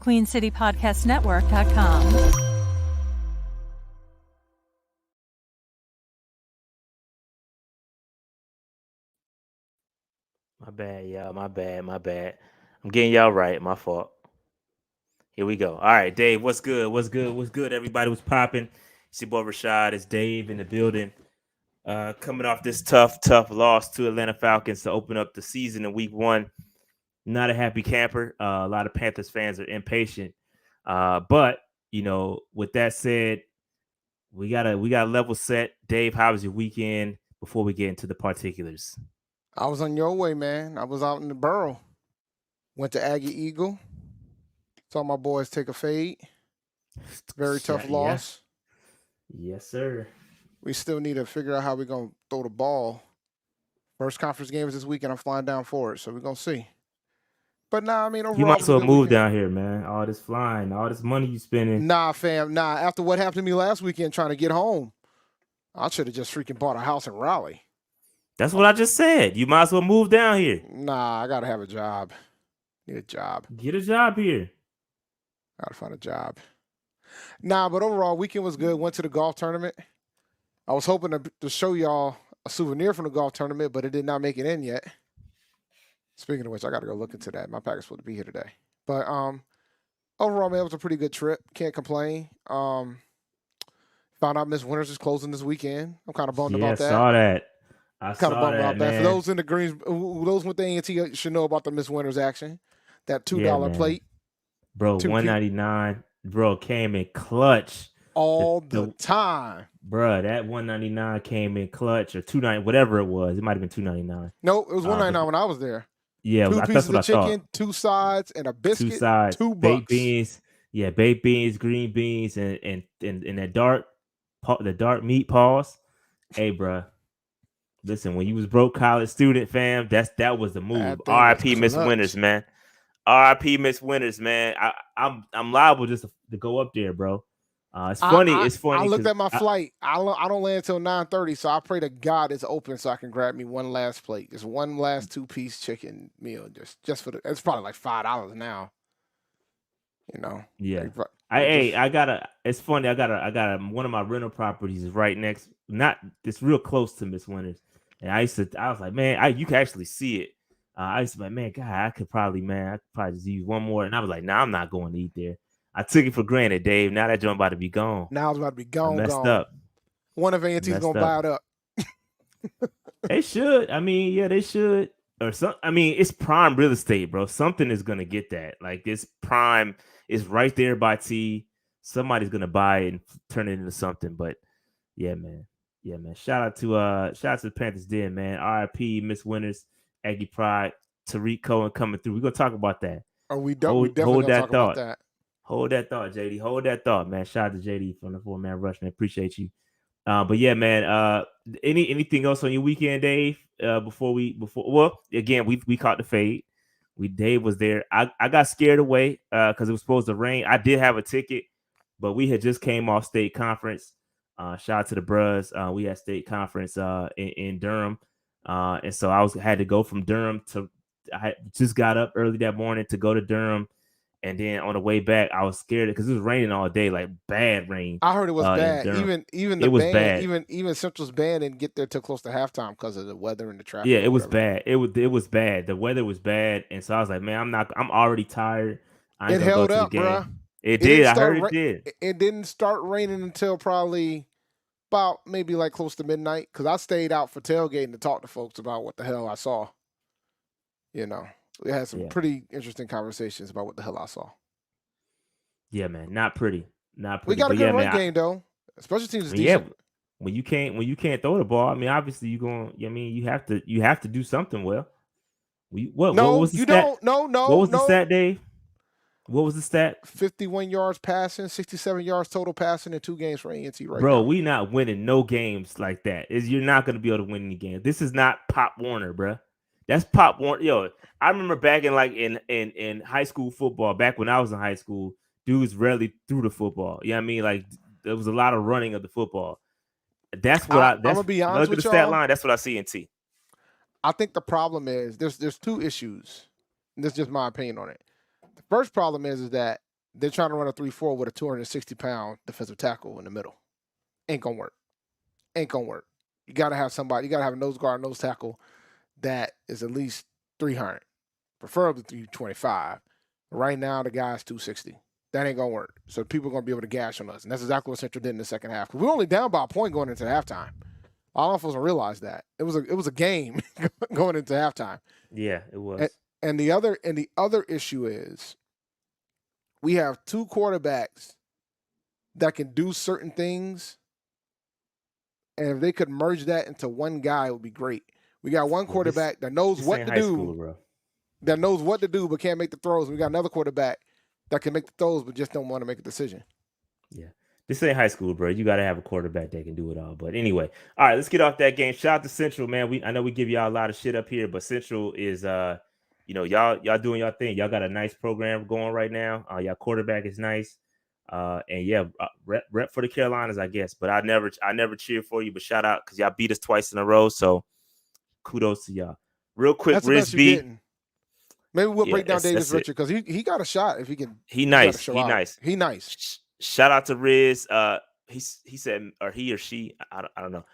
QueenCityPodcastNetwork.com. My bad, y'all. My bad. I'm getting y'all right. My fault. Here we go. All right, Dave, what's good? Everybody was popping. It's your boy Rashad. It's Dave in the building. Coming off this tough loss to Atlanta Falcons to open up the season in week 1. Not a happy camper. A lot of Panthers fans are impatient. But, with that said, we got a level set. Dave, how was your weekend before we get into the particulars? I was on your way, man. I was out in the borough. Went to Aggie Eagle. Saw my boys take a fade. Very tough loss. Yes, sir. We still need to figure out how we're going to throw the ball. First conference game is this weekend. I'm flying down for it, so we're going to see. But overall, you might as well move down here, man. All this flying, all this money you spending. Nah, fam. After what happened to me last weekend trying to get home, I should have just freaking bought a house in Raleigh. That's what I just said. You might as well move down here. Nah, I got to have a job. Need a job. Get a job here. Got to find a job. But overall, weekend was good. Went to the golf tournament. I was hoping to show y'all a souvenir from the golf tournament, but it did not make it in yet. Speaking of which, I got to go look into that. My package supposed to be here today. But overall, man, it was a pretty good trip. Can't complain. Found out Miss Winters is closing this weekend. I'm kind of bummed about that. I saw that. Kind of bummed about that. For those in the Greens, those with the A&T should know about the Miss Winters action. That $2 plate. Bro, $199. Bro, came in clutch. All the time. Bro, that $199 came in clutch, or $2.99, whatever it was. It might have been $2.99. No, it was $1.99 when I was there. Yeah, two pieces of chicken, 2 sides, and a biscuit. 2 sides, $2. Baked beans. Yeah, baked beans, green beans, and that dark meat paws. Hey, bro. Listen, when you was broke college student, fam, that was the move. R.I.P. Miss Winters, man. R.I.P. Miss Winters, man. I'm liable just to go up there, bro. It's funny. I looked at my flight. I don't land until 9:30, so I pray to God it's open so I can grab me one last plate, just one last 2-piece chicken meal, just for the. It's probably like $5 now. Yeah. It's funny. I got a one of my rental properties is right next. It's real close to Miss Winters, and I was like, man, you can actually see it. I used to be like, man, God, I could probably just use one more, and I was like, nah, I'm not going to eat there. I took it for granted, Dave. Now that joint about to be gone. Now it's about to be gone. Messed up. One of A&T's gonna buy it up. They should. They should. Or some. It's prime real estate, bro. Something is gonna get that. Like it's prime. It's right there by T. Somebody's gonna buy it and turn it into something. But yeah, man. Shout out to the Panthers Den, man. R.I.P. Miss Winters, Aggie Pride, Tarik Cohen coming through. We're gonna talk about that. We definitely gonna talk about that. Hold that thought, JD. Hold that thought, man. Shout out to JD from the 4-man rush, man. Appreciate you. But yeah, man. Anything else on your weekend, Dave? Again, we caught the fade. Dave was there. I got scared away because it was supposed to rain. I did have a ticket, but we had just came off state conference. Shout out to the Bros. We had state conference in Durham, and so I had to go from Durham to. I just got up early that morning to go to Durham. And then on the way back, I was scared because it was raining all day, like bad rain. I heard it was bad. Even the band, bad. Even Central's band didn't get there till close to halftime because of the weather and the traffic. Yeah, it was bad. It was bad. The weather was bad, and so I was like, man, I'm already tired. It held up, bro. It did. I heard it did. It didn't start raining until probably about maybe like close to midnight because I stayed out for tailgating to talk to folks about what the hell I saw. We had some pretty interesting conversations about what the hell I saw. Yeah, man, not pretty. We got a good run game though. Special teams is decent. Yeah, when you can't throw the ball, obviously you have to do something well. What was the stat? What was the stat, Dave? What was the stat? 51 yards passing, 67 yards total passing in 2 games for A&T right now. Bro, we not winning no games like that. You're not going to be able to win any games. This is not Pop Warner, bro. That's Pop Warner. Yo, I remember back in high school football, back when I was in high school, dudes rarely threw the football. You know what I mean? Like there was a lot of running of the football. That's what I'm gonna be honest with you. Look at the stat line. That's what I see in T. I think the problem is there's 2 issues. And this is just my opinion on it. The first problem is that They're trying to run a 3-4 with a 260-pound defensive tackle in the middle. Ain't gonna work. Ain't gonna work. You gotta have somebody. You gotta have a nose guard, nose tackle that is at least 300, preferably 325. Right now, the guy's 260. That ain't gonna work. So people are gonna be able to gash on us, and that's exactly what Central did in the second half. Because we were only down by a point going into halftime. All of us don't realize that it was a game going into halftime. Yeah, it was. And the other issue is we have two quarterbacks that can do certain things, and if they could merge that into one guy, it would be great. We got one quarterback that knows what to do, school, that knows what to do but can't make the throws. We got another quarterback that can make the throws but just don't want to make a decision. Yeah. This ain't high school, bro. You got to have a quarterback that can do it all. But anyway, all right, let's get off that game. Shout out to Central, man. I know we give y'all a lot of shit up here, but Central is y'all doing y'all thing. Y'all got a nice program going right now. Y'all quarterback is nice. And yeah, rep for the Carolinas, I guess. But I never cheer for you, but shout out because y'all beat us twice in a row. So kudos to y'all. Real quick, that's Riz B. Maybe we'll break down Davis Richard because he got a shot if he can. He nice. He nice. Shout out to Riz. He said, or he or she, I don't know.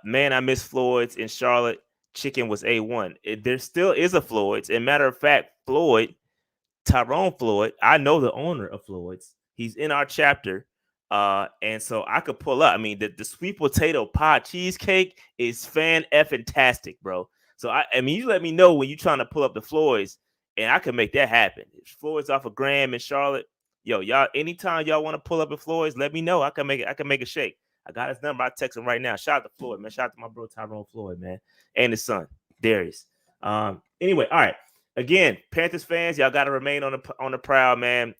Man, I miss Floyd's in Charlotte. Chicken was A1. There still is a Floyd's. And matter of fact, Tyrone Floyd, I know the owner of Floyd's. He's in our chapter. And so I could pull up. I mean, the sweet potato pie cheesecake is fan-effing-tastic, bro. So I mean, you let me know when you're trying to pull up the Floyd's, and I can make that happen. If Floyd's off of Graham in Charlotte, yo, y'all, anytime y'all want to pull up at Floyd's, let me know. I can make a shake. I got his number. I text him right now. Shout out to Floyd, man. Shout out to my bro Tyrone Floyd, man, and his son Darius. Anyway, all right. Again, Panthers fans, y'all got to remain on the prowl, man.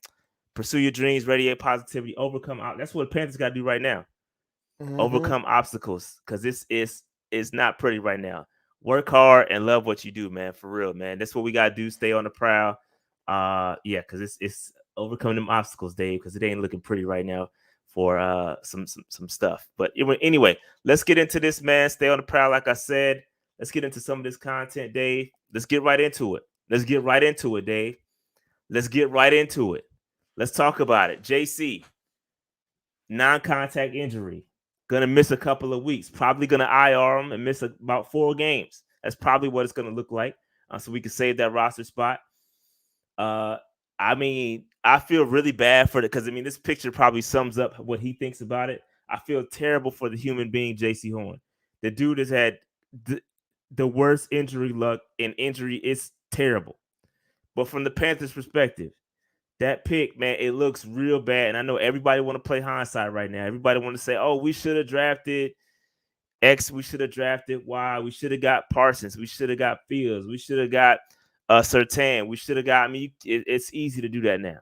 Pursue your dreams, radiate positivity, overcome. That's what Panthers got to do right now. Mm-hmm. Overcome obstacles, because this is not pretty right now. Work hard and love what you do, man. For real, man. That's what we gotta do. Stay on the prowl. Yeah, because it's overcoming them obstacles, Dave. Because it ain't looking pretty right now for some stuff. But anyway, let's get into this, man. Stay on the prowl, like I said. Let's get into some of this content, Dave. Let's get right into it. Let's get right into it, Dave. Let's get right into it. Let's talk about it. Jaycee, non-contact injury. Going to miss a couple of weeks. Probably going to IR him and miss about 4 games. That's probably what it's going to look like. So we can save that roster spot. I mean, I feel really bad for it because, I mean, this picture probably sums up what he thinks about it. I feel terrible for the human being, Jaycee Horn. The dude has had the worst injury luck, and injury is terrible. But from the Panthers' perspective, that pick, man, it looks real bad. And I know everybody want to play hindsight right now. Everybody want to say, oh, we should have drafted X. We should have drafted Y. We should have got Parsons. We should have got Fields. We should have got Surtain. We should have got, I mean, it's easy to do that now.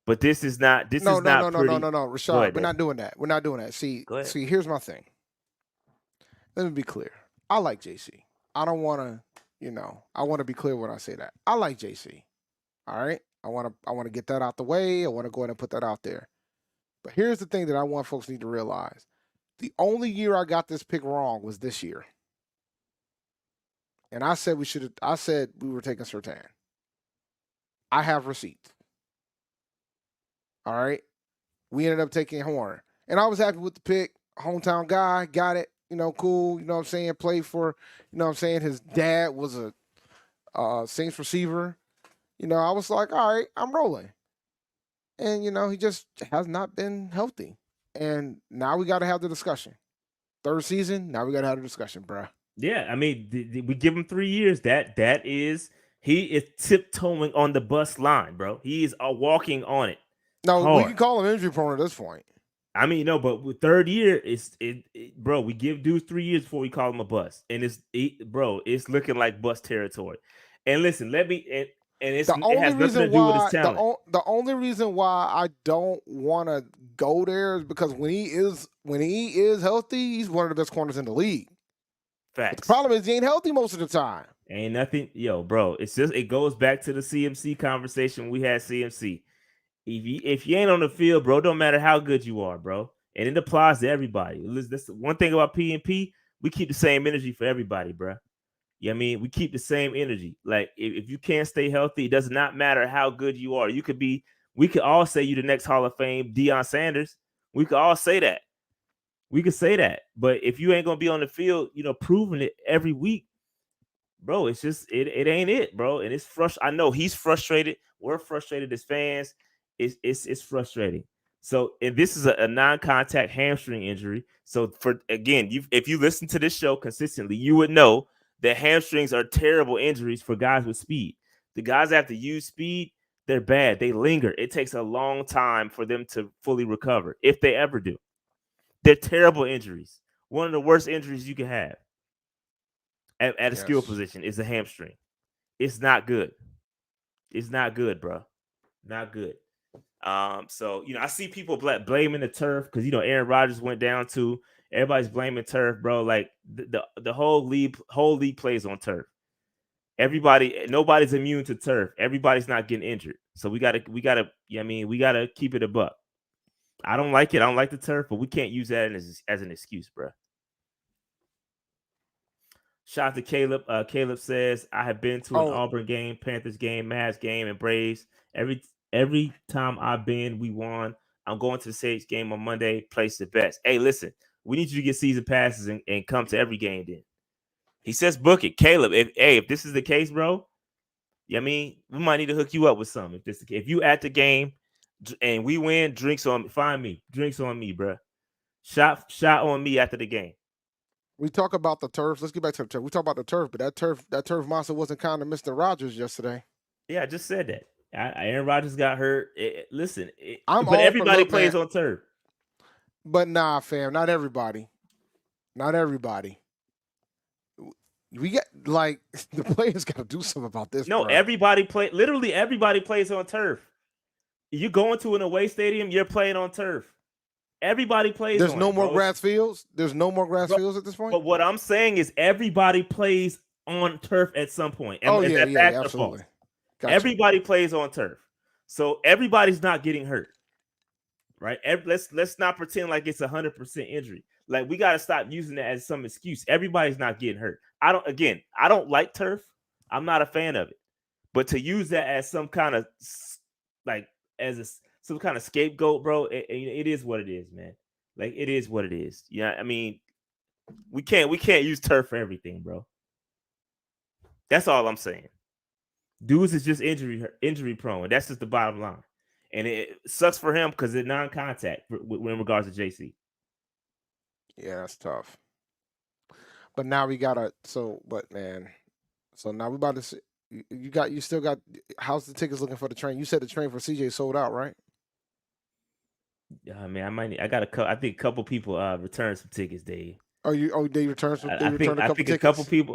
But this is not pretty. No, Rashad, we're not doing that. We're not doing that. See, here's my thing. Let me be clear. I like Jaycee. I don't want to, I want to be clear when I say that. I like Jaycee. All right? I want to get that out the way. I want to go ahead and put that out there. But here's the thing that I want folks need to realize. The only year I got this pick wrong was this year. And I said we were taking Surtain. I have receipts. All right. We ended up taking Horn. And I was happy with the pick. Hometown guy, got it. Cool. You know what I'm saying? Played for, his dad was a Saints receiver. I was like, all right, I'm rolling. And, he just has not been healthy. And now we got to have the discussion. Third season, now we got to have the discussion, bro. Yeah, I mean, we give him 3 years. He is tiptoeing on the bus line, bro. He is walking on it. No, hard. We can call him injury prone at this point. I mean, no, but with third year, bro, we give dudes 3 years before we call him a bust. And it's looking like bust territory. And listen, it's it has nothing to do with his talent. The only reason why I don't want to go there is because when he is healthy, he's one of the best corners in the league. Facts. But the problem is he ain't healthy most of the time. Ain't nothing, bro. It's just it goes back to the CMC conversation we had. CMC. If you ain't on the field, bro, don't matter how good you are, bro. And it applies to everybody. That's one thing about P&P. We keep the same energy for everybody, bro. You know what I mean? We keep the same energy. Like, if you can't stay healthy, it does not matter how good you are. You could be We could all say you the next Hall of Fame Deion Sanders. We could all say that. We could say that. But if you ain't gonna be on the field, proving it every week, bro, it's just it ain't it, bro. And it's frustrating. I know he's frustrated. We're frustrated as fans. It's frustrating. So, and this is a non-contact hamstring injury. So, if you listen to this show consistently, you would know that hamstrings are terrible injuries for guys with speed. The guys that have to use speed, they're bad. They linger. It takes a long time for them to fully recover, if they ever do. They're terrible injuries. One of the worst injuries you can have at a skill position is a hamstring. It's not good. It's not good, bro. Not good. So I see people blaming the turf because Aaron Rodgers went down too. Everybody's blaming turf, bro. Like the whole league plays on turf. Nobody's immune to turf. Everybody's not getting injured. So we gotta keep it a buck. I don't like it. I don't like the turf, but we can't use that as an excuse, bro. Shout out to Caleb. Caleb says, I have been to an Auburn game, Panthers game, Mavs game, and Braves. Every time I've been, we won. I'm going to the Sage game on Monday. Place the best. Hey, listen, we need you to get season passes and come to every game then. He says book it. Caleb, if this is the case, bro, we might need to hook you up with something. If you at the game and we win, drinks on me, bro. Shot on me after the game. We talk about the turf. Let's get back to the turf. We talk about the turf, but that turf monster wasn't kind of Mr. Rodgers yesterday. Yeah, I just said that. Aaron Rodgers got hurt. But everybody plays on turf. But nah, fam, not everybody. Not everybody. We got the players got to do something about this. No, bro. Literally everybody plays on turf. You going to an away stadium, you're playing on turf. Everybody plays. There's no more grass fields. There's no more grass fields at this point. But what I'm saying is everybody plays on turf at some point. And absolutely. Gotcha. Everybody plays on turf, so everybody's not getting hurt, right? Let's not pretend like it's 100% injury. Like we got to stop using that as some excuse. Everybody's not getting hurt. I don't like turf. I'm not a fan of it, but to use that as some kind of some kind of scapegoat, bro, it is what it is, man. Like it is what it is. Yeah, we can't use turf for everything, bro. That's all I'm saying. Dudes is just injury prone. That's just the bottom line, and it sucks for him because it's non-contact in regards to Jaycee. Yeah, that's tough. But now we gotta. So now we about to see. You still got. How's the tickets looking for the train? You said the train for CJ sold out, right? Yeah, I got I think a couple people returned some tickets, Dave. They returned some. They returned a couple tickets. A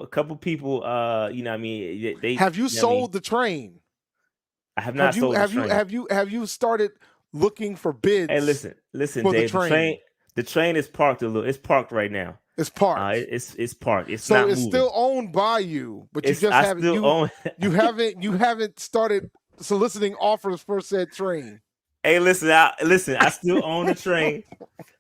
couple people. They have you sold the train? I have not sold the train. Have you started looking for bids? Hey, listen, Dave. The train is parked a little. It's parked right now. It's parked. It's parked. It's so not it's moving. Still owned by you, but you just haven't. You haven't started soliciting offers for said train. Hey, listen. I still own the train.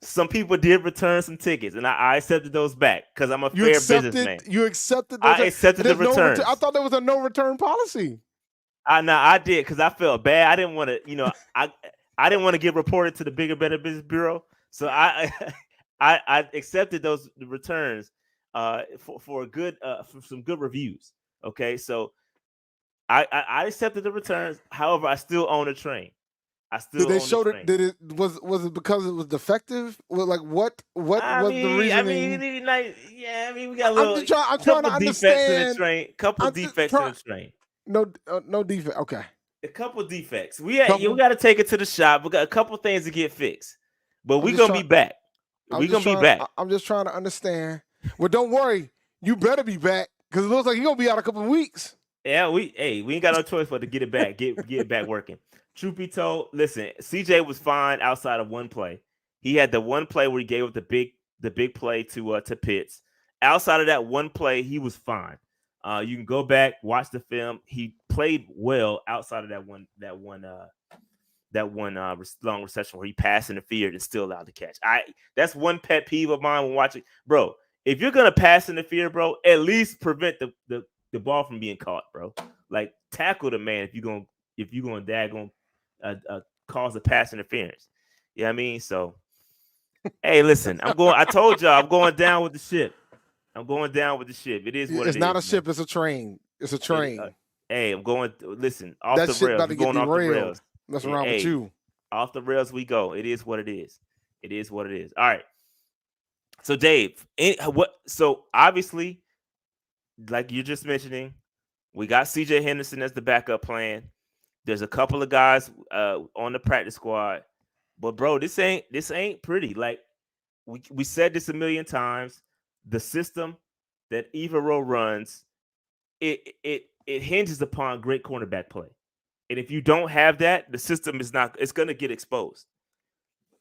Some people did return some tickets, and I accepted those back because I'm a fair businessman. You accepted those? I accepted the returns. I thought there was a no return policy. I did because I felt bad. I didn't want to, I didn't want to get reported to the Bigger Better Business Bureau, so I accepted those returns for some good reviews. Okay, so I accepted the returns. However, I still own a train. Did they show it? Was it because it was defective? What was the reasoning? We got a little. I'm trying to understand. Couple defects in the train. No defect. Okay. A couple defects. We got to take it to the shop. We got a couple things to get fixed, but we're gonna be back. We're gonna be back. I'm just trying to understand. Well, don't worry. You better be back because it looks like you're gonna be out a couple of weeks. Yeah, we ain't got no choice but to get it back. Get it back working. Truth be told, listen, CJ was fine outside of one play. He had the one play where he gave up the big play to Pitts. Outside of that one play, he was fine. You can go back, watch the film. He played well outside of that one long reception where he passed interfered and still allowed to catch. That's one pet peeve of mine when watching. Bro, if you're gonna pass interfere, bro, at least prevent the ball from being caught, bro. Like tackle the man if you're gonna daggone cause a pass interference. You know what I mean? So, hey, listen, I told y'all I'm going down with the ship. I'm going down with the ship. It is what It's it not is. a ship. It's a train. It's a train. Hey, I'm going. Listen, off That the shit rails. about We're to get going off the derailed. rails. Mess around with you. Off the rails we go. It is what it is. It is what it is. All right. So, Dave, so obviously, like you're just mentioning, we got CJ Henderson as the backup plan. There's a couple of guys on the practice squad, but bro, this ain't pretty. Like we said this a million times. The system that Evero runs, it hinges upon great cornerback play, and if you don't have that, the system is not. It's gonna get exposed.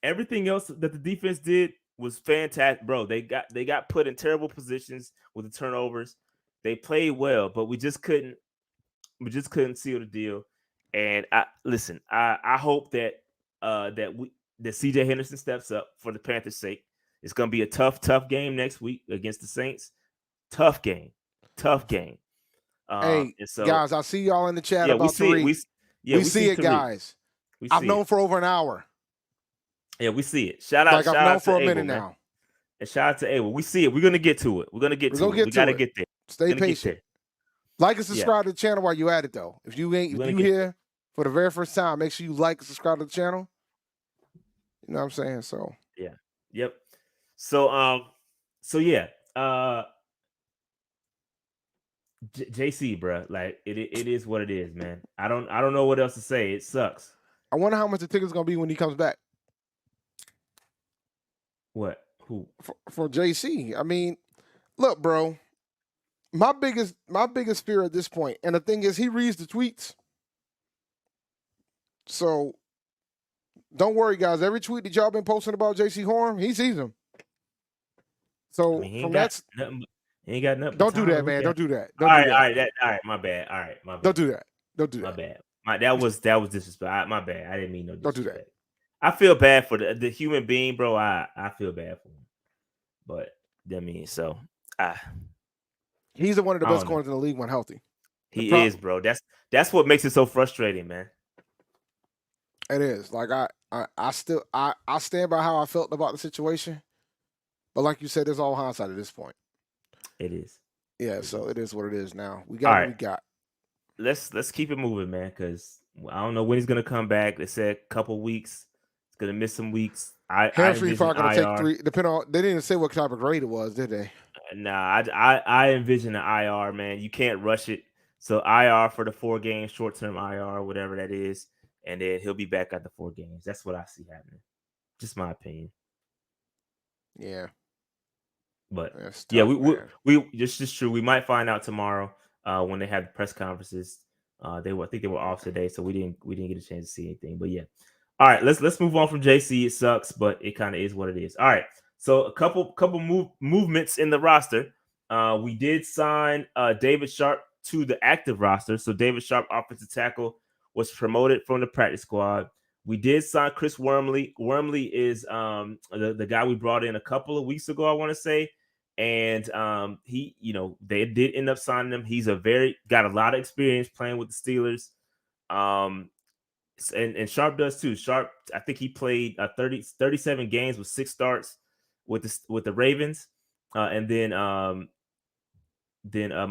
Everything else that the defense did was fantastic, bro. They got put in terrible positions with the turnovers. They played well, but we just couldn't seal the deal. And I hope that that CJ Henderson steps up for the Panthers' sake. It's gonna be a tough game next week against the Saints. Tough game. Hey, so, guys, I see y'all in the chat yeah, about Tarik. We see it, Tarik. guys. I've known for over an hour. Yeah, we see it. Shout out known for to a minute Abel, now. Man. And shout out to Abel. We see it. We're gonna get to it. We gotta get there. Stay patient. Like and subscribe to the channel while you at it, though. If you here for the very first time, make sure you like and subscribe to the channel. You know what I'm saying? So yeah, yep. So yeah. JC, bro, like it is what it is, man. I don't know what else to say. It sucks. I wonder how much the ticket's gonna be when he comes back. What? Who? For JC. I mean, look, bro. My biggest fear at this point, and the thing is, he reads the tweets. So don't worry, guys. Every tweet that y'all been posting about Jaycee Horn, he sees them. So he from that, he ain't got nothing. Don't do that, man. Don't do that. All right. My bad. All right, my bad. Don't do that. My bad. That was disrespect. My bad. I didn't mean no disrespect. Don't do that. I feel bad for the human being, bro. I feel bad for him. But I mean, he's one of the best corners in the league when healthy. He is, bro. That's what makes it so frustrating, man. It is. Like I stand by how I felt about the situation. But like you said, it's all hindsight at this point. It is. Yeah, so it is what it is now. We got what we got. Let's keep it moving, man, because I don't know when he's gonna come back. They said a couple weeks. He's gonna miss some weeks. Hamstring's probably gonna take 3. Depending on, they didn't say what type of grade it was, did they? Nah, I envision an IR, man. You can't rush it. So IR for the 4 games, short-term IR, whatever that is, and then he'll be back at the 4 games. That's what I see happening. Just my opinion. Yeah. But tough, we this is true. We might find out tomorrow when they have the press conferences. I think they were off today, so we didn't get a chance to see anything. But yeah. All right, let's move on from JC. It sucks, but it kind of is what it is. All right. So a couple movements in the roster. We did sign David Sharp to the active roster. So David Sharp, offensive tackle, was promoted from the practice squad. We did sign Chris Wormley. Wormley is the guy we brought in a couple of weeks ago, I want to say. And he, they did end up signing him. He's got a lot of experience playing with the Steelers. And Sharp does too. Sharp, I think he played 37 games with 6 starts with the Ravens. And then my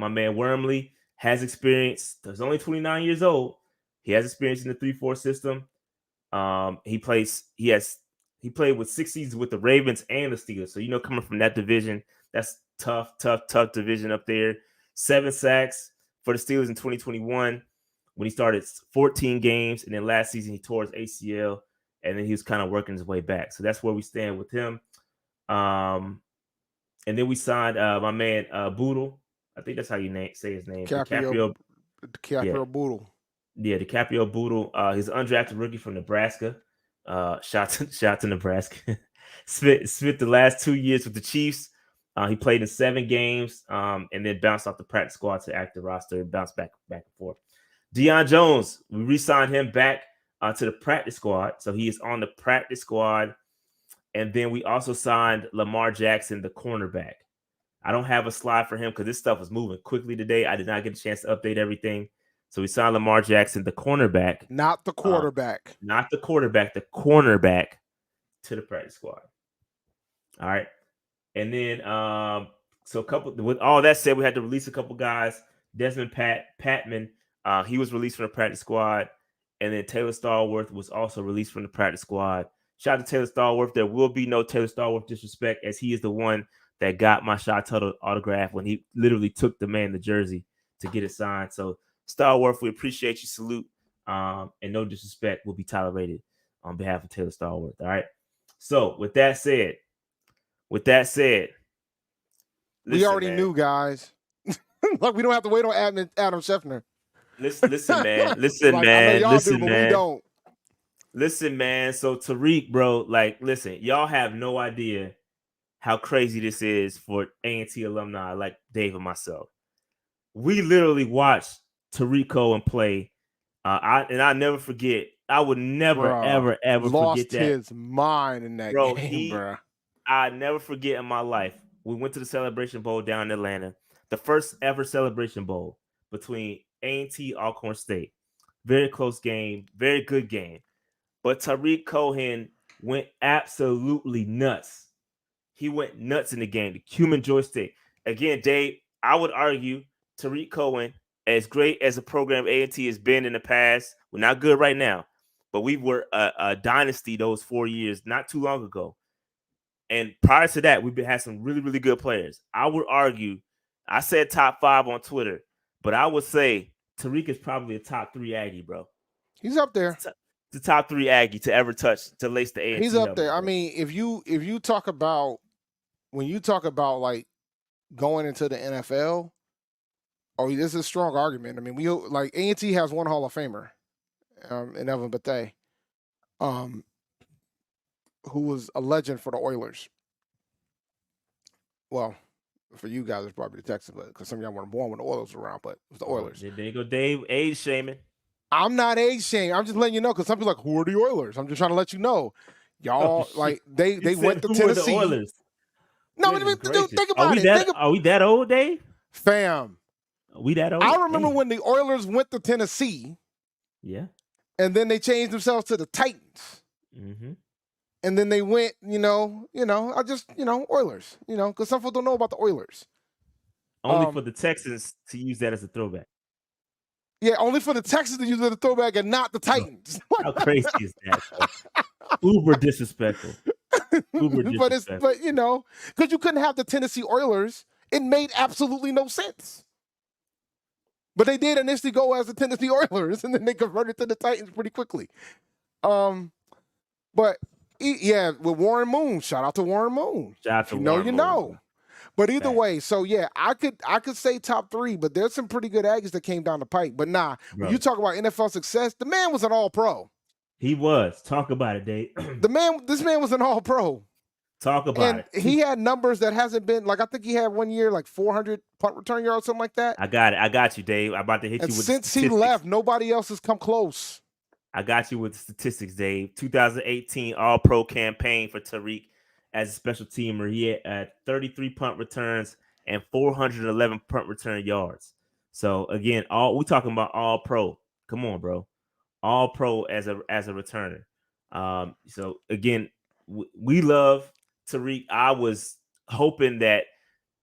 man Wormley has experience. He's only 29 years old. He has experience in the 3-4 system. He played with 6 seasons with the Ravens and the Steelers. So, coming from that division, that's tough division up there. 7 sacks for the Steelers in 2021 when he started 14 games. And then last season, he tore his ACL, and then he was kind of working his way back. So that's where we stand with him. And then we signed my man Boodle. I think that's how you say his name. DiCaprio Boodle. Yeah, DiCaprio Boodle. He's an undrafted rookie from Nebraska. Shout to Nebraska. Spent the last 2 years with the Chiefs. He played in 7 games and then bounced off the practice squad to active roster and bounced back and forth. Deion Jones, we re-signed him back to the practice squad. So he is on the practice squad. And then we also signed Lamar Jackson, the cornerback. I don't have a slide for him because this stuff was moving quickly today. I did not get a chance to update everything. So we signed Lamar Jackson, the cornerback, not the quarterback, not the quarterback, the cornerback, to the practice squad. All right, and then so with all that said, we had to release a couple guys. Desmond Patman, he was released from the practice squad, and then Taylor Stallworth was also released from the practice squad. Shout out to Taylor Stallworth. There will be no Taylor Stallworth disrespect, as he is the one that got my Shot Tuttle autograph when he literally took the man the jersey to get it signed. So Stallworth, we appreciate you. Salute. And no disrespect will be tolerated on behalf of Taylor Stallworth. All right. So with that said, listen, we already knew, guys. Like, we don't have to wait on Adam Scheffner. Listen, man. We don't. Listen, man. So Tarik, bro, like, listen, y'all have no idea how crazy this is for A&T alumni like Dave and myself. We literally watched Tarik Cohen play. I never forget. I would never, ever lost forget that. His mind in that game, bro. I never forget in my life. We went to the Celebration Bowl down in Atlanta, the first ever Celebration Bowl between A&T Alcorn State. Very close game, very good game. But Tarik Cohen went absolutely nuts. He went nuts in the game. The human joystick. Again, Dave, I would argue Tarik Cohen, as great as a program A&T has been in the past, we're not good right now, but we were a dynasty those 4 years not too long ago. And prior to that, we've had some really, really good players. I would argue, I said top 5 on Twitter, but I would say Tarik is probably a top 3 Aggie, bro. He's up there. The top 3 Aggie to ever touch, to lace the A&T. He's up there. I mean, if you talk about, when you talk about like going into the NFL, this is a strong argument. I mean, we like A&T has one Hall of Famer, in Evan Bethea, who was a legend for the Oilers. Well, for you guys, it's probably the Texans, because some of y'all weren't born when the Oilers were around, but it was the Oilers. There you go, Dave. Age shaming. I'm not age shaming. I'm just letting you know, because some people are like, who are the Oilers? I'm just trying to let you know. Y'all, like, they went to Tennessee. The Oilers? No, dude, think about it. Are we that old, Dave? Fam. Are we that old? I remember when the Oilers went to Tennessee. Yeah. And then they changed themselves to the Titans. Mm-hmm. And then they went, Oilers, because some people don't know about the Oilers. Only for the Texans to use that as a throwback. Yeah, only for the Texans to use it as a throwback and not the Titans. How crazy is that? Uber disrespectful. But because you couldn't have the Tennessee Oilers, it made absolutely no sense. But they did initially go as the Tennessee Oilers, and then they converted to the Titans pretty quickly. But yeah, with Warren Moon, shout out to Warren Moon. Shout out to Warren Moon. Know. But either way, so yeah, I could say top 3, but there's some pretty good Aggies that came down the pike. But when you talk about NFL success, the man was an All-Pro. He was. Talk about it, Dave. This man was an All-Pro. Talk about it. He had numbers that hasn't been, like, I think he had 1 year like 400 punt return yards, something like that. I got it. I got you, Dave. I'm about to hit you with since he left, nobody else has come close. I got you with the statistics, Dave. 2018 All-Pro campaign for Tarik as a special teamer. He had 33 punt returns and 411 punt return yards. So again, we talking about All-Pro. Come on, bro. All-Pro as a returner. So again, we love Tarik. I was hoping that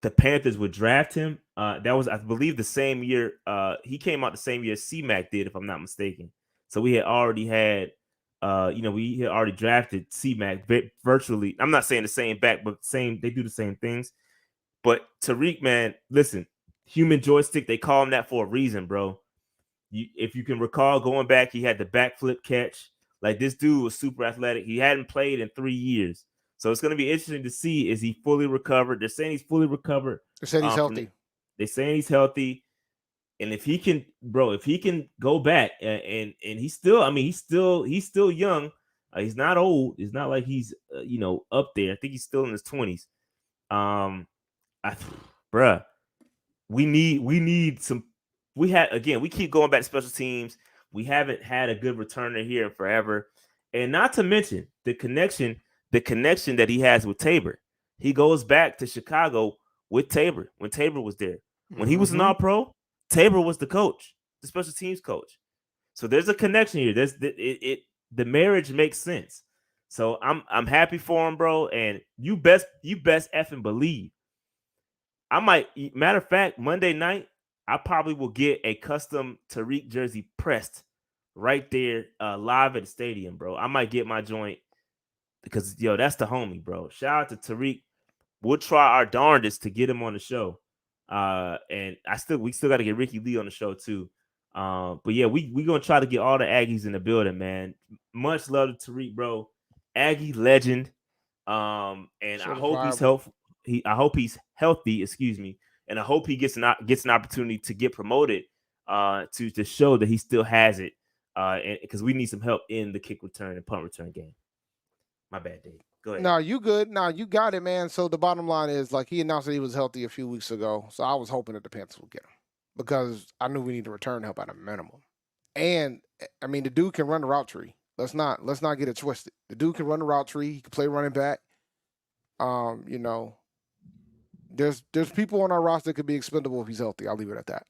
the Panthers would draft him. That was, I believe, the same year. He came out the same year C-Mac did, if I'm not mistaken. So we had already had, we had already drafted C-Mac virtually. I'm not saying the same back, but they do the same things. But Tarik, man, listen, human joystick, they call him that for a reason, bro. If you can recall going back, he had the backflip catch. Like, this dude was super athletic. He hadn't played in 3 years. So it's going to be interesting to see, is he fully recovered? They're saying he's fully recovered. They're saying he's healthy. They're saying he's healthy. And if he can go back and he's still, he's still young. He's not old. It's not like he's, up there. I think he's still in his 20s. We need some. We keep going back to special teams. We haven't had a good returner here in forever. And not to mention the connection that he has with Tabor. He goes back to Chicago with Tabor when Tabor was there. When he was an All-Pro, Tabor was the coach. the special teams coach. So there's a connection here. The marriage makes sense. So I'm happy for him, bro. And you best effing believe. I might, matter of fact, Monday night, I probably will get a custom Tarik jersey pressed right there live at the stadium, bro. I might get my joint because, that's the homie, bro. Shout out to Tarik. We'll try our darndest to get him on the show. And we still got to get Ricky Lee on the show too. But yeah, we gonna try to get all the Aggies in the building, man. Much love to Tarik, bro. Aggie legend. And I hope he's healthy. I hope he's healthy, excuse me, and I hope he gets an opportunity to get promoted to show that he still has it, and because we need some help in the kick return and punt return game. My bad, Dave. Go ahead. No, you good. No, you got it, man. So the bottom line is, like, he announced that he was healthy a few weeks ago, so I was hoping that the Panthers would get him because I knew we need to return help at a minimum. And I mean, the dude can run the route tree. Let's not get it twisted. The dude can run the route tree. He can play running back. There's people on our roster that could be expendable if he's healthy. I'll leave it at that.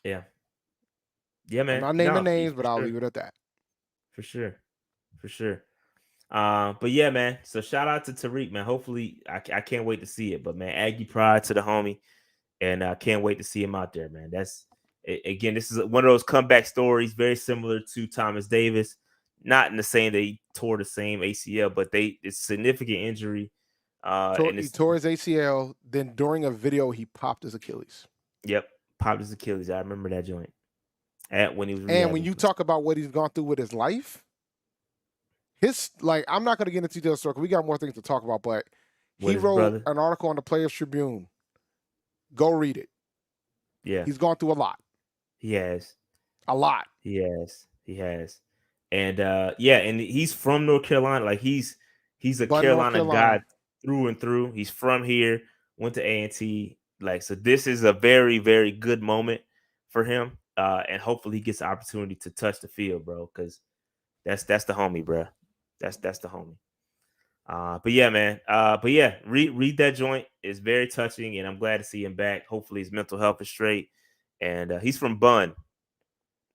Yeah. Yeah, man. I'm not naming names, but I'll leave it at that. For sure. But yeah, man. So shout out to Tarik, man. Hopefully, I can't wait to see it. But man, Aggie pride to the homie, and I can't wait to see him out there, man. This is one of those comeback stories, very similar to Thomas Davis. Not in the same that he tore the same ACL, but it's significant injury. He tore his ACL. Then during a video, he popped his Achilles. Yep, popped his Achilles. I remember that joint. When he was. And when you talk about what he's gone through with his life, I'm not going to get into details, we got more things to talk about. But he wrote an article on the Players Tribune. Go read it. Yeah, he's gone through a lot. He has a lot. He has. And and he's from North Carolina. Like he's a Carolina guy through and through. He's from here, went to A&T. Like, so this is a very, very good moment for him. And hopefully he gets the opportunity to touch the field, bro. Because that's the homie, bro. That's the homie. But yeah, man. Read that joint. It's very touching, and I'm glad to see him back. Hopefully his mental health is straight. And he's from Bunn.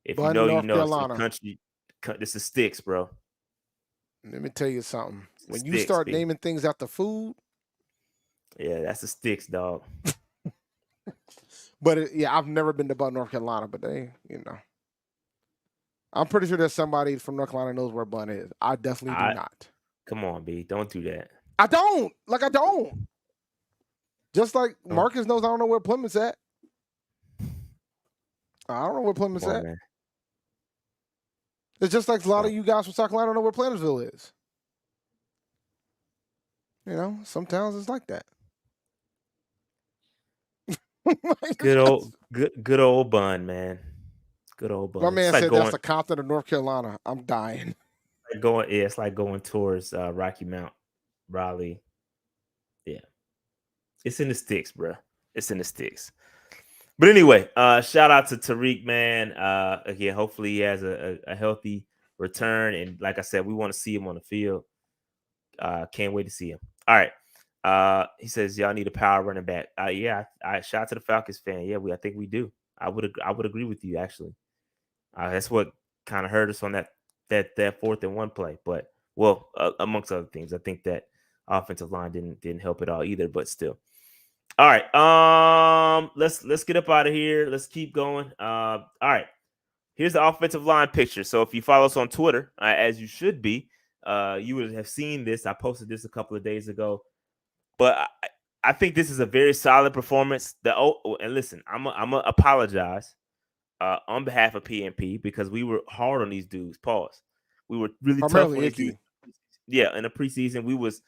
If Bunn, you North know, Carolina. it's the country. This is sticks, bro. Let me tell you something. When you start naming things after food, yeah, that's the sticks, dog. But I've never been to Bunn, North Carolina, but I'm pretty sure there's somebody from North Carolina knows where Bunn is. I definitely do not. Come on, B. Don't do that. I don't. Just like Marcus knows I don't know where Plymouth's at. I don't know where Plymouth's at. Man. It's just like a lot of you guys from South Carolina don't know where Plantersville is. Some towns it's like that. Good old Bunn, man. Good old Bunn. My man said that's the Compton of North Carolina. I'm dying. It's like going towards Rocky Mount, Raleigh. Yeah. It's in the sticks, bro. It's in the sticks. But anyway, shout out to Tarik, man. Again, hopefully he has a healthy return. And like I said, we want to see him on the field. Can't wait to see him. All right. He says, y'all need a power running back. Yeah, I shout out to the Falcons fan. Yeah, I think we do. I would agree with you, actually. That's what kind of hurt us on that 4th and 1 play. But, amongst other things, I think that offensive line didn't help at all either, but still. All right. Let's get up out of here. Let's keep going. All right. Here's the offensive line picture. So if you follow us on Twitter, as you should be, you would have seen this. I posted this a couple of days ago. But I think this is a very solid performance. And listen, I'm gonna apologize on behalf of PNP because we were hard on these dudes. Pause. We were really tough on these dudes. Yeah, in the preseason, we was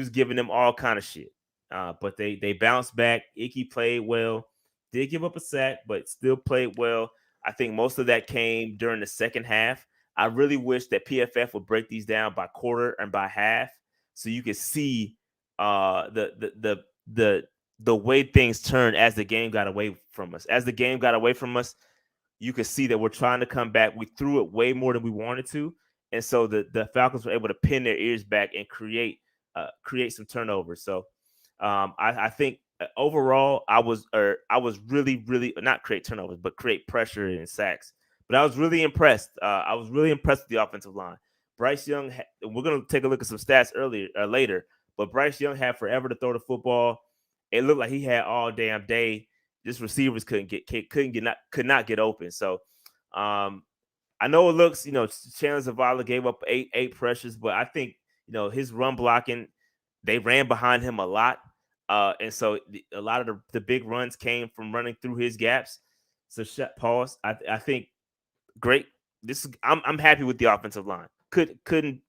giving them all kind of shit. But they bounced back. Icky played well. Did give up a sack, but still played well. I think most of that came during the second half. I really wish that PFF would break these down by quarter and by half, so you could see the way things turned as the game got away from us. As the game got away from us, you could see that we're trying to come back. We threw it way more than we wanted to, and so the Falcons were able to pin their ears back and create some turnovers. So I think overall, I was really not create turnovers, but create pressure and sacks. But I was really impressed. I was really impressed with the offensive line. Bryce Young. We're gonna take a look at some stats later, but Bryce Young had forever to throw the football. It looked like he had all damn day. Just receivers could not get open. So, I know it looks, Chandler Zavala gave up eight pressures, but I think his run blocking, they ran behind him a lot. And so a lot of the big runs came from running through his gaps. So pause. I think great. I'm happy with the offensive line. Couldn't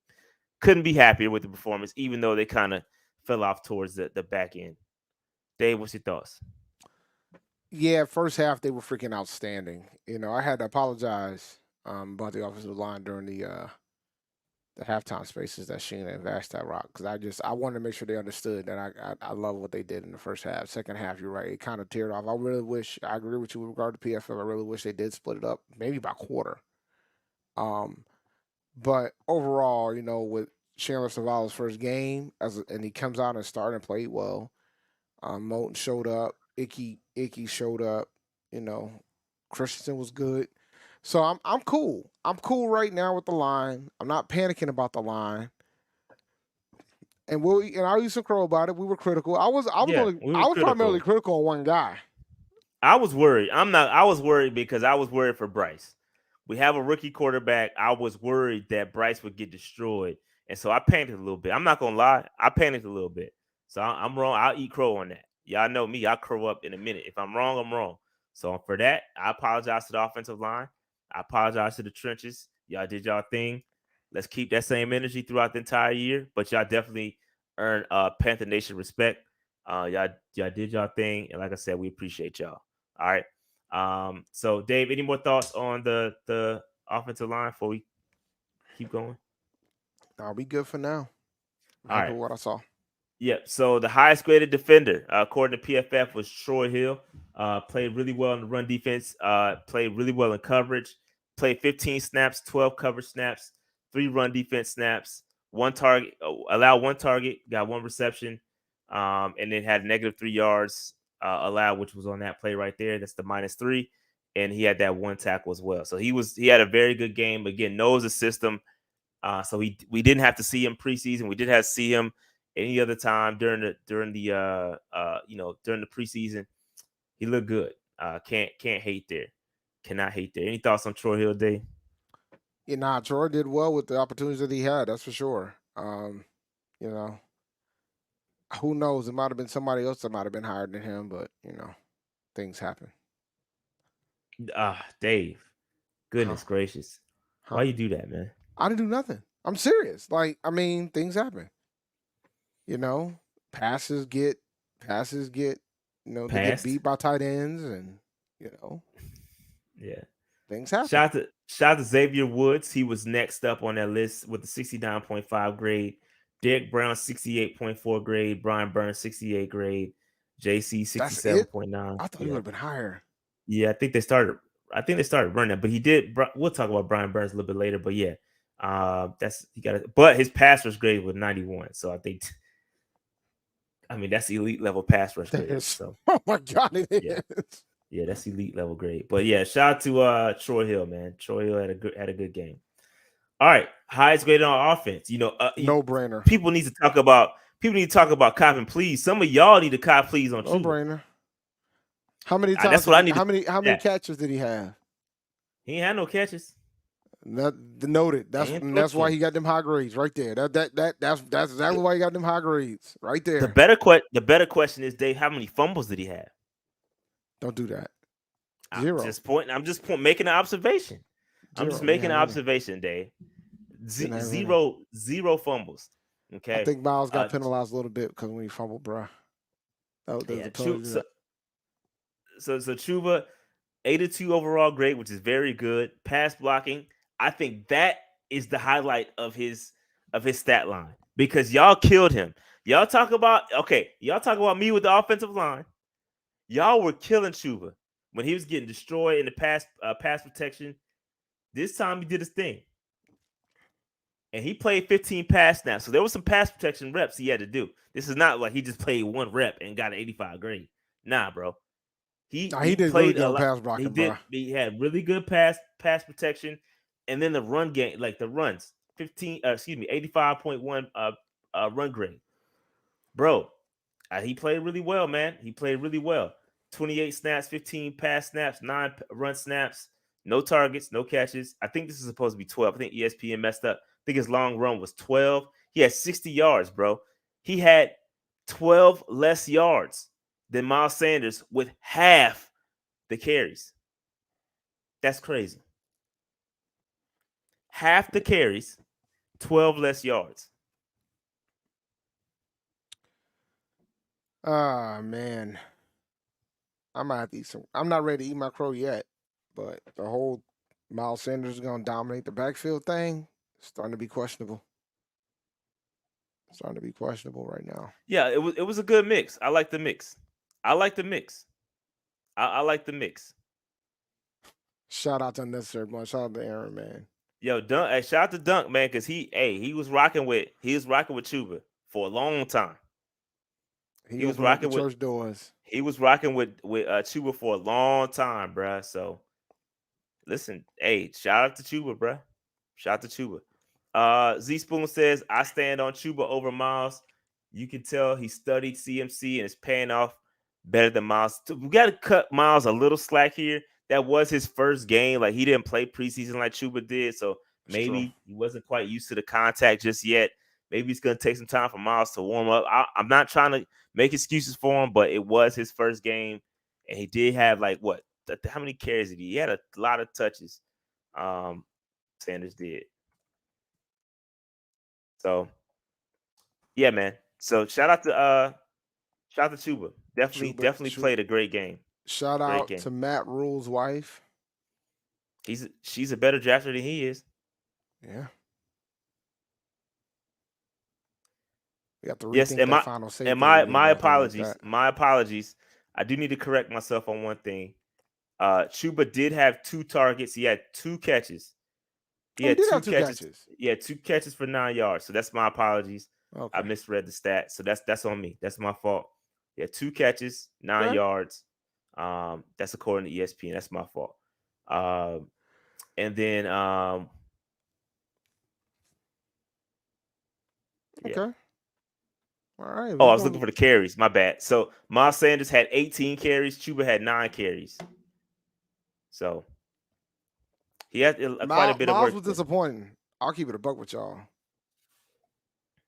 be happier with the performance, even though they kind of fell off towards the back end. Dave, what's your thoughts? Yeah, first half they were freaking outstanding. I had to apologize about the offensive line during the halftime spaces that Sheena and Vash that rock, because I wanted to make sure they understood that I love what they did in the first half. Second half, you're right, it kind of teared off. I agree with you with regard to PFF. I really wish they did split it up, maybe by quarter. But overall, with Chandler Zavala's first game, and he comes out and started and played well. Moten showed up, Icky showed up, Christensen was good. So I'm cool. I'm cool right now with the line. I'm not panicking about the line. And I'll use some crow about it. We were critical. I was primarily critical on one guy. I was worried. I was worried because I was worried for Bryce. We have a rookie quarterback. I was worried that Bryce would get destroyed. And so I panicked a little bit. I'm not gonna lie, I panicked a little bit. So I'm wrong. I'll eat crow on that. Y'all know me, I'll crow up in a minute. If I'm wrong, I'm wrong. So for that, I apologize to the offensive line. I apologize to the trenches. Y'all did y'all thing. Let's keep that same energy throughout the entire year. But y'all definitely earned Panther Nation respect. Y'all did y'all thing. And like I said, we appreciate y'all. All right. So Dave, any more thoughts on the offensive line before we keep going? I'll be good for now. All right. What I saw. Yep. So the highest graded defender, according to PFF, was Troy Hill. Played really well in the run defense. Played really well in coverage. Played 15 snaps, 12 coverage snaps, 3 run defense snaps, 1 target, allowed 1 target, got 1 reception, and then had -3 yards allowed, which was on that play right there. That's the -3, and he had that 1 tackle as well. So he had a very good game. Again, knows the system. So we didn't have to see him preseason. We did have to see him any other time during the preseason. He looked good. Can't hate there. Cannot hate there. Any thoughts on Troy Hill, Dave? Yeah, Troy did well with the opportunities that he had. That's for sure. Who knows? It might have been somebody else that might have been higher than him, but things happen. Dave. Goodness gracious. Why you do that, man? I didn't do nothing. I'm serious. Things happen. Passes get they get beat by tight ends, and yeah, things happen. Shout out to Xavier Woods. He was next up on that list with the 69.5 grade. Derek Brown 68.4 grade. Brian Burns 68 grade. JC 67.9. I thought he would have been higher. Yeah, I think they started running that, but he did. We'll talk about Brian Burns a little bit later, but yeah, but his pass rush grade was 91, so I think. That's elite level pass rush grade. So, oh my God, it is. Yeah, that's elite level grade. But yeah, shout out to Troy Hill, man. Troy Hill had a good game. All right, highest grade on offense. No brainer. People need to talk about cop and please. Some of y'all need to cop please on no brainer. How many times? That's what I need. How many catches did he have? He ain't had no catches. Noted. That's why he got them high grades right there. That's exactly why he got them high grades right there. The better question is, Dave, how many fumbles did he have? Don't do that. 0. I'm just making an observation. 0. I'm just making an observation, Dave. Zero fumbles. Okay. I think Miles got penalized a little bit because when he fumbled, bro. So Chuba, 82 overall grade, which is very good. Pass blocking. I think that is the highlight of his stat line because y'all killed him. Y'all talk about me with the offensive line. Y'all were killing Chuba when he was getting destroyed in the pass protection. This time he did his thing. and he played 15 pass snaps. So there was some pass protection reps he had to do. This is not like he just played one rep and got an 85 grade. Nah, bro. He did really played good a on lot. pass blocking, bro. He had really good pass protection, and then the run game, like the runs, 85.1 run grade, bro. He played really well, man. He played really well. 28 snaps, 15 pass snaps, 9 run snaps, no targets, no catches. I think this is supposed to be 12. I think ESPN messed up. I think his long run was 12. He had 60 yards, bro. He had 12 less yards than Miles Sanders with half the carries. That's crazy. Half the carries, 12 less yards. Ah, man. I might have to eat some. I'm not ready to eat my crow yet, but the whole Miles Sanders is going to dominate the backfield thing is starting to be questionable. Starting to be questionable right now. Yeah, it was a good mix. I like the mix. I like the mix. Shout out to Unnecessary Blunt. Shout out to Aaron, man. Yo, Dunk, hey, shout out to Dunk, man, because he was rocking with Chuba for a long time. He was rocking up the church doors. He was rocking with Chuba for a long time, bruh. So listen, hey, shout out to Chuba, bruh. Shout out to Chuba. Z Spoon says, I stand on Chuba over Miles. You can tell he studied CMC and it's paying off better than Miles. We got to cut Miles a little slack here. That was his first game. Like, he didn't play preseason like Chuba did. So maybe he wasn't quite used to the contact just yet. Maybe it's going to take some time for Miles to warm up. I'm not trying to make excuses for him, but it was his first game. And he did have, like, what? How many carries did he? He had a lot of touches. Sanders did. So, yeah, man. So shout out to Chuba. Definitely played a great game. Shout out to Matt Rule's wife. She's a better drafter than he is. Yeah. We have to rethink that final safety. And my apologies. My apologies. I do need to correct myself on one thing. Chuba did have 2 targets. He had 2 catches. He had 2 catches. Yeah, 2 catches for 9 yards. So that's my apologies. Okay. I misread the stat. So that's on me. That's my fault. He had 2 catches, 9 yards. That's according to ESPN. That's my fault. And then okay. All right. Oh, I was looking for the carries. My bad. So Miles Sanders had 18 carries. Chuba had 9 carries. So he had quite a bit of work. Miles was disappointing. I'll keep it a buck with y'all.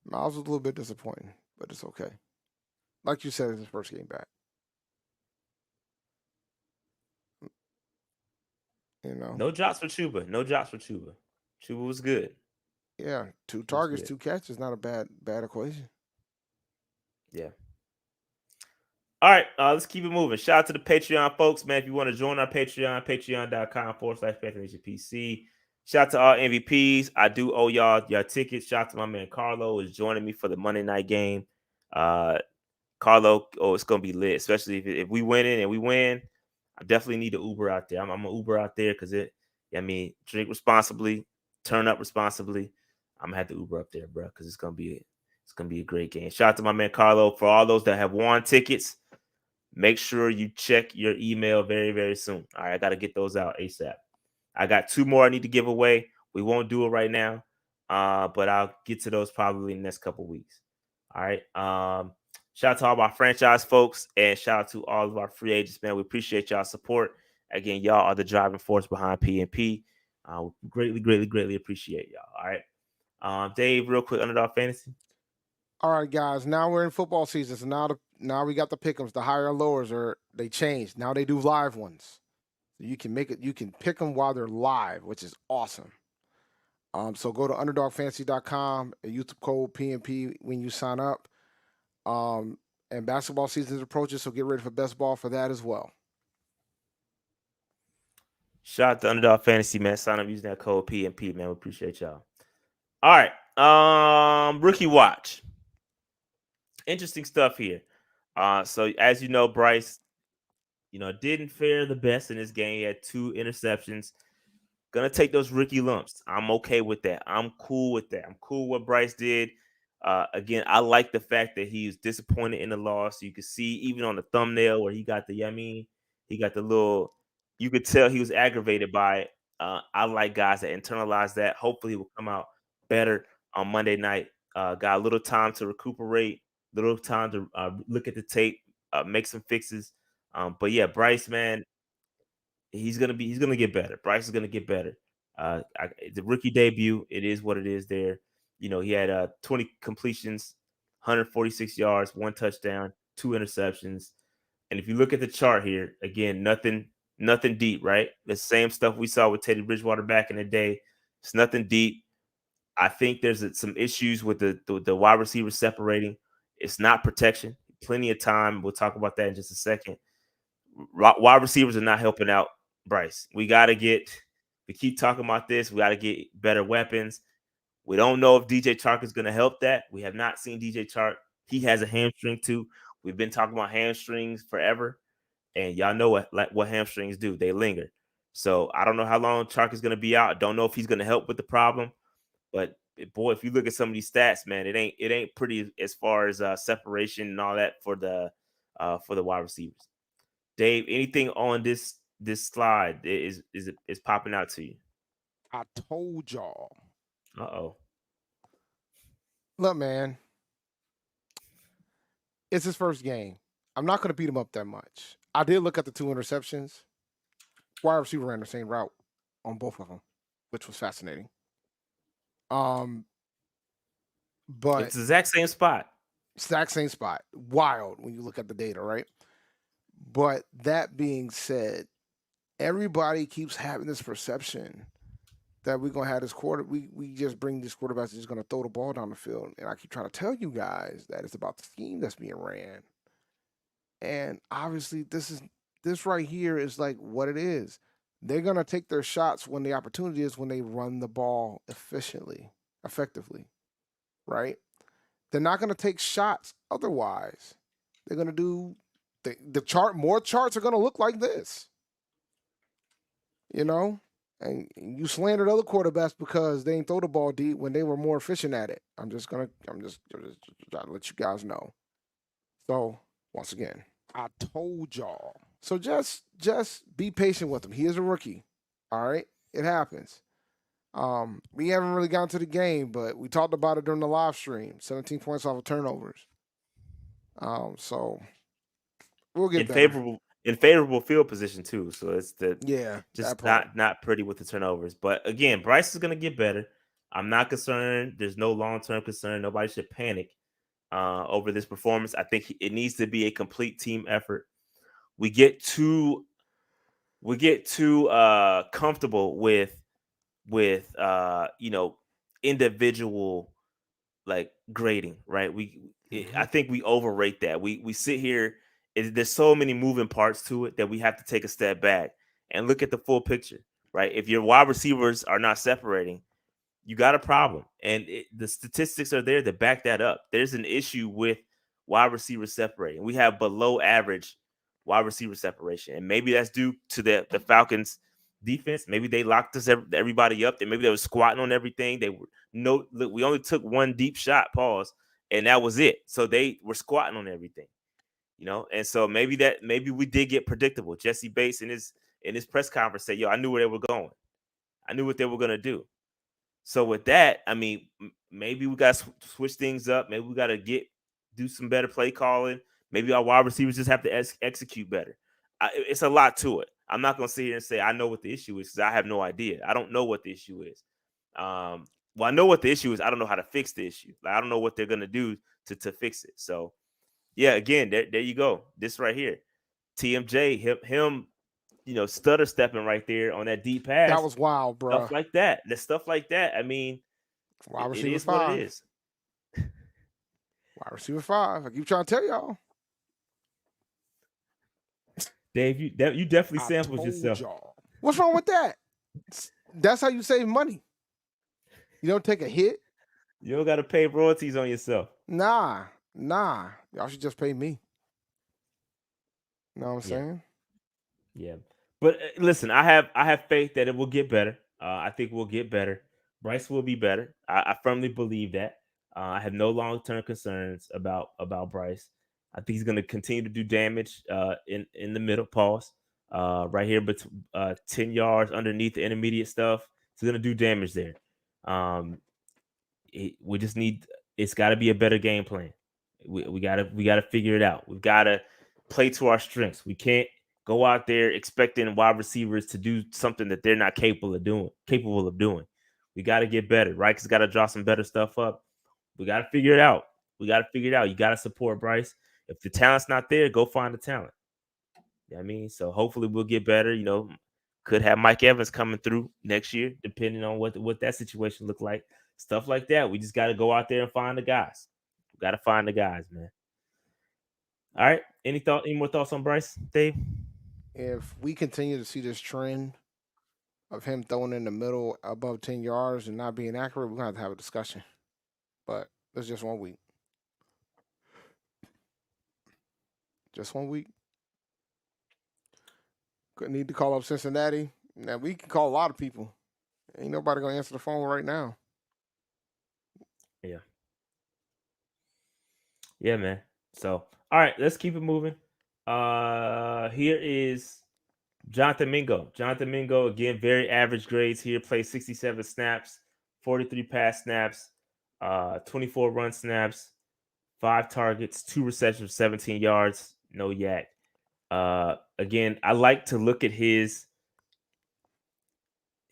Miles was a little bit disappointing, but it's okay. Like you said, it's his first game back. You know, no drops for Chuba. Chuba was good. Yeah, 2 targets, 2 catches, not a bad equation. Yeah. All right, let's keep it moving. Shout out to the Patreon folks, man. If you want to join our Patreon, patreon.com/Panthers PC. Shout out to all MVPs. I do owe y'all tickets. Shout out to my man Carlo is joining me for the Monday night game. Carlo, it's gonna be lit, especially if we win it and we win. I definitely need an Uber out there. I'm gonna Uber out there because drink responsibly, turn up responsibly. I'm gonna have to Uber up there, bro, because it's gonna be a great game. Shout out to my man Carlo. For all those that have won tickets, make sure you check your email very, very soon. All right, I got to get those out ASAP. I got 2 more I need to give away. We won't do it right now, but I'll get to those probably in the next couple weeks. All right. Shout out to all my franchise folks, and shout out to all of our free agents, man. We appreciate y'all's support. Again, y'all are the driving force behind PNP. Greatly, greatly, greatly appreciate y'all. All right. Dave, real quick, Underdog Fantasy. All right, guys. Now we're in football season, so now we got the pick'ems. The higher and lowers they changed. Now they do live ones. You can pick them while they're live, which is awesome. So go to underdogfantasy.com and use the code PNP when you sign up. And basketball season is approaching, so get ready for best ball for that as well. Shout out to Underdog Fantasy, man. Sign up using that code PNP, man. We appreciate y'all. All right. Rookie watch. Interesting stuff here. So as you know, Bryce, didn't fare the best in this game. He had 2 interceptions. Gonna take those rookie lumps. I'm okay with that. I'm cool with that. I'm cool with what Bryce did. Again, I like the fact that he was disappointed in the loss. You could see even on the thumbnail where he got he got the little. You could tell he was aggravated by it. I like guys that internalize that. Hopefully, he will come out better on Monday night. Got a little time to recuperate, little time to look at the tape, make some fixes. But yeah, Bryce, man, he's gonna get better. Bryce is gonna get better. The rookie debut, it is what it is. There, he had 20 completions, 146 yards, 1 touchdown, 2 interceptions. And if you look at the chart here, again, nothing deep, right? The same stuff we saw with Teddy Bridgewater back in the day. It's nothing deep. I think there's some issues with the wide receivers separating. It's not protection. Plenty of time. We'll talk about that in just a second. Wide receivers are not helping out Bryce. We keep talking about this. We got to get better weapons. We don't know if DJ Chark is going to help that. We have not seen DJ Chark. He has a hamstring too. We've been talking about hamstrings forever. And y'all know what hamstrings do. They linger. So I don't know how long Chark is going to be out. Don't know if he's going to help with the problem. But boy, if you look at some of these stats, man, it ain't pretty as far as separation and all that for the wide receivers. Dave, anything on this slide is popping out to you? I told y'all. Uh-oh. Look, man, it's his first game. I'm not going to beat him up that much. I did look at the 2 interceptions. Wide receiver ran the same route on both of them, which was fascinating. But it's the exact same spot. Wild when you look at the data, right? But that being said, everybody keeps having this perception that we're gonna have this we just bring this quarterback that's just gonna throw the ball down the field. And I keep trying to tell you guys that it's about the scheme that's being ran. And obviously this right here is like what it is. They're gonna take their shots when the opportunity is when they run the ball effectively, right? They're not gonna take shots otherwise. They're gonna do the chart. More charts are gonna look like this, and you slandered other quarterbacks because they didn't throw the ball deep when they were more efficient at it. I'm just trying to let you guys know. So once again, I told y'all. So just be patient with him. He is a rookie. All right, it happens. We haven't really gotten to the game, but we talked about it during the live stream. 17 points off of turnovers. So we'll get in favorable field position too. So it's just not pretty with the turnovers. But again, Bryce is gonna get better. I'm not concerned. There's no long-term concern. Nobody should panic over this performance. I think it needs to be a complete team effort. We get too comfortable with individual like grading, right? I think we overrate that. We sit here. There's so many moving parts to it that we have to take a step back and look at the full picture, right? If your wide receivers are not separating, you got a problem, and the statistics are there to back that up. There's an issue with wide receivers separating. We have below average wide receiver separation, and maybe that's due to the Falcons defense. Maybe they locked everybody up. Maybe they were squatting on everything. We only took one deep shot, pause, and that was it. So they were squatting on everything, and so maybe we did get predictable. Jesse Bates in his press conference said, "Yo, I knew where they were going. I knew what they were gonna do." So with that, I mean, maybe we got to switch things up. Maybe we got to do some better play calling. Maybe our wide receivers just have to execute better. It's a lot to it. I'm not going to sit here and say I know what the issue is because I have no idea. I don't know what the issue is. Well, I know what the issue is. I don't know how to fix the issue. Like, I don't know what they're going to do to fix it. So, yeah, again, there you go. This right here. TMJ, him stutter stepping right there on that deep pass. That was wild, bro. Stuff like that. The stuff like that. I mean, it is 5. What it is. Wide receiver 5. I keep trying to tell y'all. Dave, you definitely sampled yourself. Y'all. What's wrong with that? That's how you save money. You don't take a hit. You don't got to pay royalties on yourself. Nah. Y'all should just pay me. You know what I'm saying? Yeah. But listen, I have faith that it will get better. I think we'll get better. Bryce will be better. I firmly believe that. I have no long-term concerns about Bryce. I think he's going to continue to do damage in the middle. Pause. Right here, but 10 yards underneath the intermediate stuff. He's going to do damage there. We just need. It's got to be a better game plan. We gotta figure it out. We've got to play to our strengths. We can't go out there expecting wide receivers to do something that they're not capable of doing. We got to get better. Reich's got to draw some better stuff up. We got to figure it out. You got to support Bryce. If the talent's not there, go find the talent. You know what I mean? So hopefully we'll get better. Could have Mike Evans coming through next year, depending on what that situation look like. Stuff like that. We just got to go out there and find the guys. We got to find the guys, man. All right. Any more thoughts on Bryce, Dave? If we continue to see this trend of him throwing in the middle above 10 yards and not being accurate, we're going to have a discussion. But it's just 1 week. Just 1 week. Couldn't need to call up Cincinnati. Now, we can call a lot of people. Ain't nobody going to answer the phone right now. Yeah. Yeah, man. So, all right, let's keep it moving. Here is Jonathan Mingo. Jonathan Mingo, again, very average grades here. Played 67 snaps, 43 pass snaps, 24 run snaps, 5 targets, 2 receptions, 17 yards, no yak. Again, I like to look at his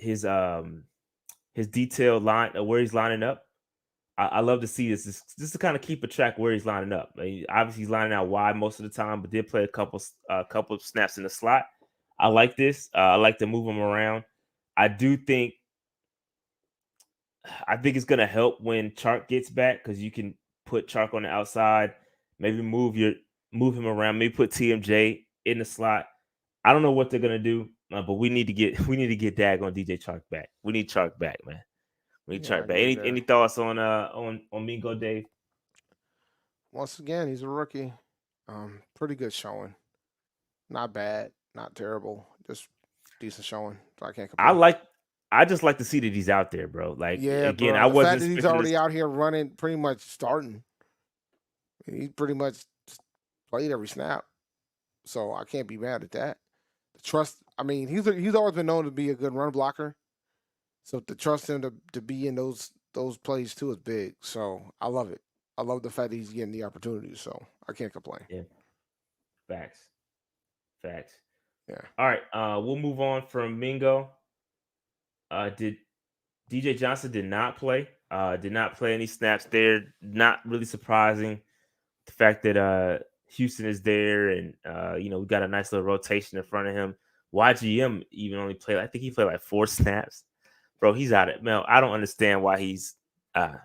detailed line where he's lining up. I love to see this just to kind of keep a track where he's lining up. Obviously, he's lining out wide most of the time, but did play a couple of snaps in the slot. I like this. I like to move him around. I think it's going to help when Chark gets back because you can put Chark on the outside, maybe move him around, maybe put TMJ in the slot. I don't know what they're going to do, but we need to get Dag on DJ Chark back. We need Chark back, man. We need Chark back. Any thoughts on Mingo, Dave? Once again, he's a rookie. Pretty good showing. Not bad, not terrible, just decent showing. So I can't complain. I just like to see that he's out there, bro. Again, bro, I wasn't. The fact that he's already out here running, pretty much starting. He pretty much played every snap, so I can't be mad at that. The trust. I mean, he's always been known to be a good run blocker, so to trust him to be in those plays too is big. So I love it. I love the fact that he's getting the opportunity. So I can't complain. Yeah. Facts. Yeah. All right. We'll move on from Mingo. Did DJ Johnson did not play any snaps there. Not really surprising. The fact that Houston is there and we got a nice little rotation in front of him. YGM even only played, I think he played like 4 snaps. Bro, he's out of Mel. I don't understand why he's I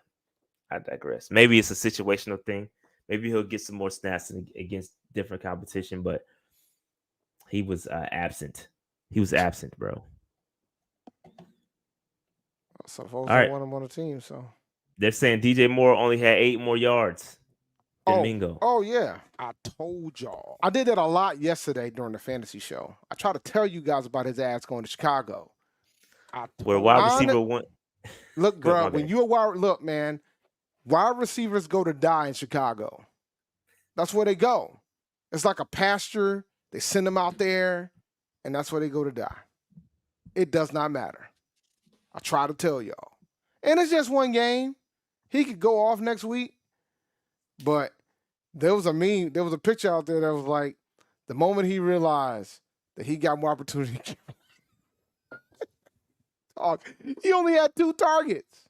digress. Maybe it's a situational thing. Maybe he'll get some more snaps against different competition, but he was absent. He was absent, bro. Suppose I want him on the team, so they're saying DJ Moore only had 8 more yards than Mingo. Oh yeah, I told y'all. I did that a lot yesterday during the fantasy show. I tried to tell you guys about his ass going to Chicago. Where wide receiver went. Look, bro, when you're man, wide receivers go to die in Chicago. That's where they go. It's like a pasture. They send them out there, and that's where they go to die. It does not matter. I try to tell y'all. And it's just one game. He could go off next week. But there was a picture out there that was like, the moment he realized that he got more opportunity. He only had 2 targets.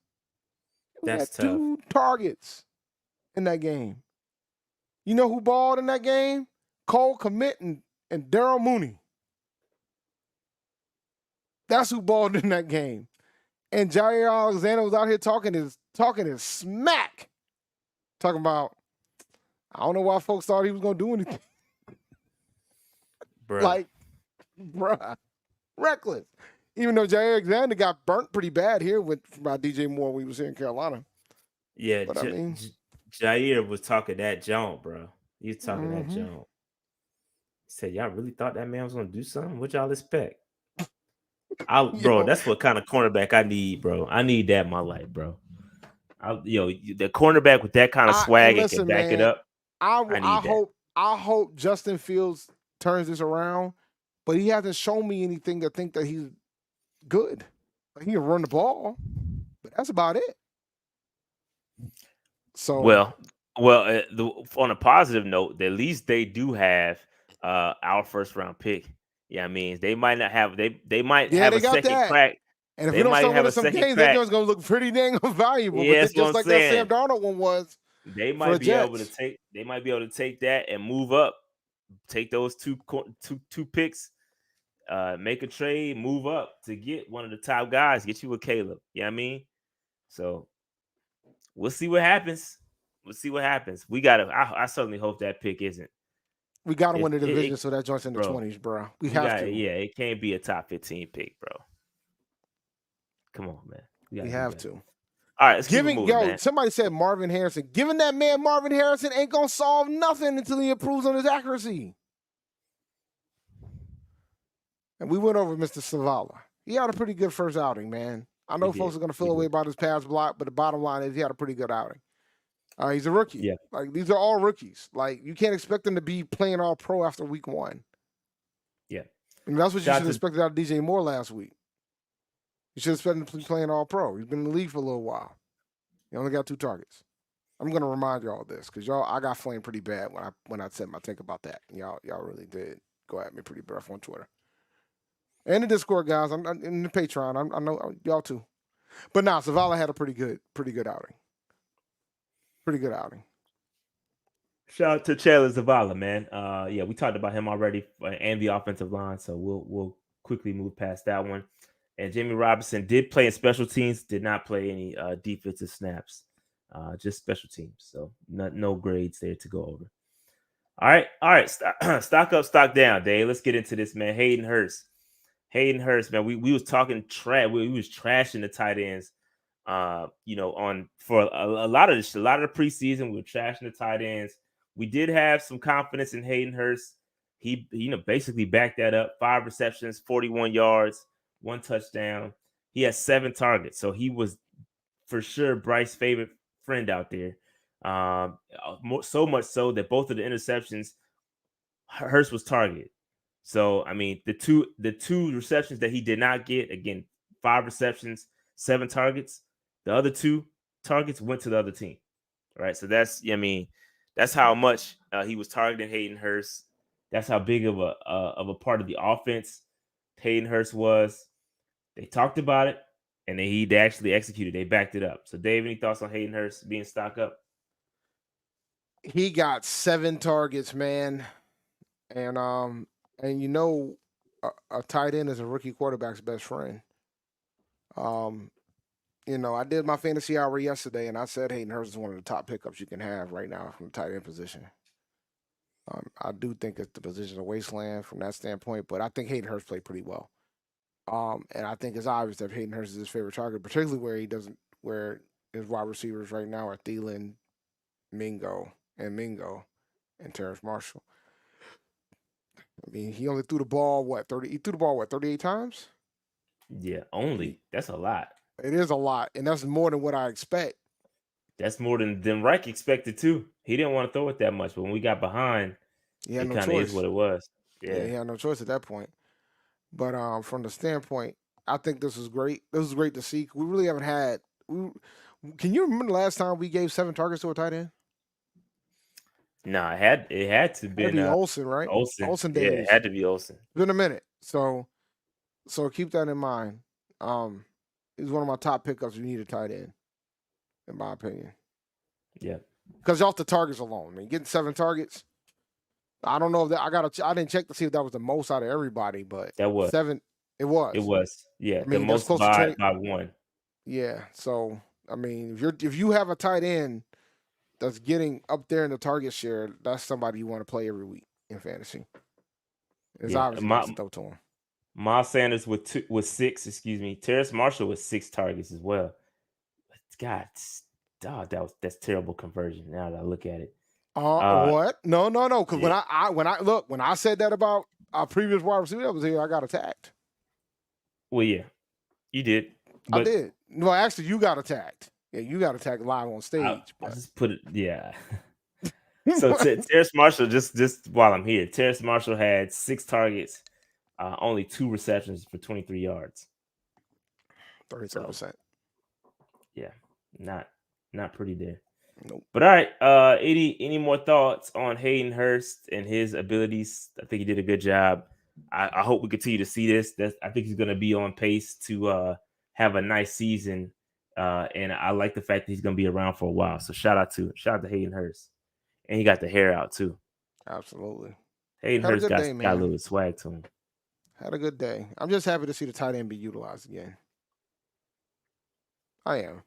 That's tough. 2 targets in that game. You know who balled in that game? Cole Kmet and Daryl Mooney. That's who balled in that game. And Jair Alexander was out here talking his smack. Talking about, I don't know why folks thought he was going to do anything. Bruh. Bruh. Reckless. Even though Jair Alexander got burnt pretty bad here by DJ Moore when he was here in Carolina. Yeah, but Jair was talking that junk, bro. He was talking that junk. He said, y'all really thought that man was going to do something? What y'all expect? Bro, that's what kind of cornerback I need, bro. I need that in my life, bro. The cornerback with that kind of swag and can back it up. I need that. I hope Justin Fields turns this around, but he hasn't shown me anything to think that he's good. Like, he can run the ball, but that's about it. So well, on a positive note, at least they do have our first round pick. Yeah, I mean, they might not have they might have a second crack. And if we don't start winning some games, they're just gonna look pretty dang valuable. Yeah, but just like that Sam Darnold one was. They might be able to take that and move up, take those two picks, make a trade, move up to get one of the top guys, get you a Caleb. You know what I mean? So we'll see what happens. We gotta. I certainly hope that pick isn't. We gotta win the division, so that joint's in the 20s, bro. We have to. Yeah, it can't be a top 15 pick, bro. Come on, man. We have to. All right, let's keep moving, man. Somebody said Marvin Harrison. Giving that man Marvin Harrison ain't gonna solve nothing until he improves on his accuracy. And we went over Mr. Savala. He had a pretty good first outing, man. I know folks are gonna feel away about his pass block, but the bottom line is he had a pretty good outing. He's a rookie. Yeah. Like, these are all rookies. Like, you can't expect them to be playing all pro after week 1. Yeah. And that's what you should have expected out of DJ Moore last week. You should expect him to be playing all pro. He's been in the league for a little while. He only got 2 targets. I'm gonna remind y'all this because I got flamed pretty bad when I said my take about that. Y'all really did go at me pretty rough on Twitter. And the Discord guys, I'm in the Patreon. I know y'all too. But now Zavala had a pretty good outing. Pretty good outing. Shout out to Chandler Zavala, man. Yeah, we talked about him already and the offensive line, so we'll quickly move past that one. And Jamie Robinson did play in special teams, did not play any defensive snaps, just special teams. So no grades there to go over. All right. Stock up, stock down, Dave. Let's get into this, man. Hayden Hurst, man. We was talking trash. We was trashing the tight ends. For a lot of the preseason, we were trashing the tight ends. We did have some confidence in Hayden Hurst. He basically backed that up. 5 receptions, 41 yards, 1 touchdown. He has 7 targets, so he was for sure Bryce's favorite friend out there. So much so that both of the interceptions, Hurst was targeted. So I mean, the two receptions that he did not get, again, 5 receptions, 7 targets. The other 2 targets went to the other team. Right. So that's how much he was targeting Hayden Hurst. That's how big of a part of the offense Hayden Hurst was. They talked about it, and they actually executed. They backed it up. So, Dave, any thoughts on Hayden Hurst being stock up? He got 7 targets, man, and a tight end is a rookie quarterback's best friend. I did my fantasy hour yesterday, and I said Hayden Hurst is one of the top pickups you can have right now from the tight end position. I do think that the position is a wasteland from that standpoint, but I think Hayden Hurst played pretty well. And I think it's obvious that Hayden Hurst is his favorite target, particularly where his wide receivers right now are Thielen, Mingo, and Terrace Marshall. I mean, he only threw the ball 38 times? Yeah, only. That's a lot. It is a lot, and that's more than what I expect. That's more than Reich expected too. He didn't want to throw it that much, but when we got behind, it kind of is what it was. Yeah, he had no choice at that point. But from the standpoint, I think this was great. This was great to see. We really haven't had. Can you remember the last time we gave 7 targets to a tight end? No, it had to be Olsen, right? Olsen days. Yeah, it had to be Olsen. It's been a minute, so keep that in mind. He's one of my top pickups. You need a tight end, in my opinion. Yeah, because off the targets alone, I mean, getting 7 targets. I don't know if that I didn't check to see if that was the most out of everybody, but that was 7. It was. It was. Yeah, I mean, the most by 1. Yeah. So I mean, if you have a tight end that's getting up there in the target share, that's somebody you want to play every week in fantasy. It's obviously nice to throw to him. Miles Sanders with 6. Excuse me. Terrace Marshall with 6 targets as well. God, that's terrible conversion. Now that I look at it. What? No. Because when I said that about our previous wide receiver that was here, I got attacked. Well, yeah, you did. I But did. Well, actually, you got attacked. Yeah, you got attacked live on I stage. But just put it. Yeah. So Terrace Marshall, just while I'm here, Terrace Marshall had 6 targets, only 2 receptions for 23 yards. 33%. So yeah, not pretty there. Nope. But all right, any more thoughts on Hayden Hurst and his abilities? I think he did a good job. I hope we continue to see this. I think he's going to be on pace to have a nice season, and I like the fact that he's going to be around for a while. So shout out to Hayden Hurst, and he got the hair out too. Absolutely. Hayden Had a Hurst good got day, a man. little swag to him. Had a good day. I'm just happy to see the tight end be utilized again. I am.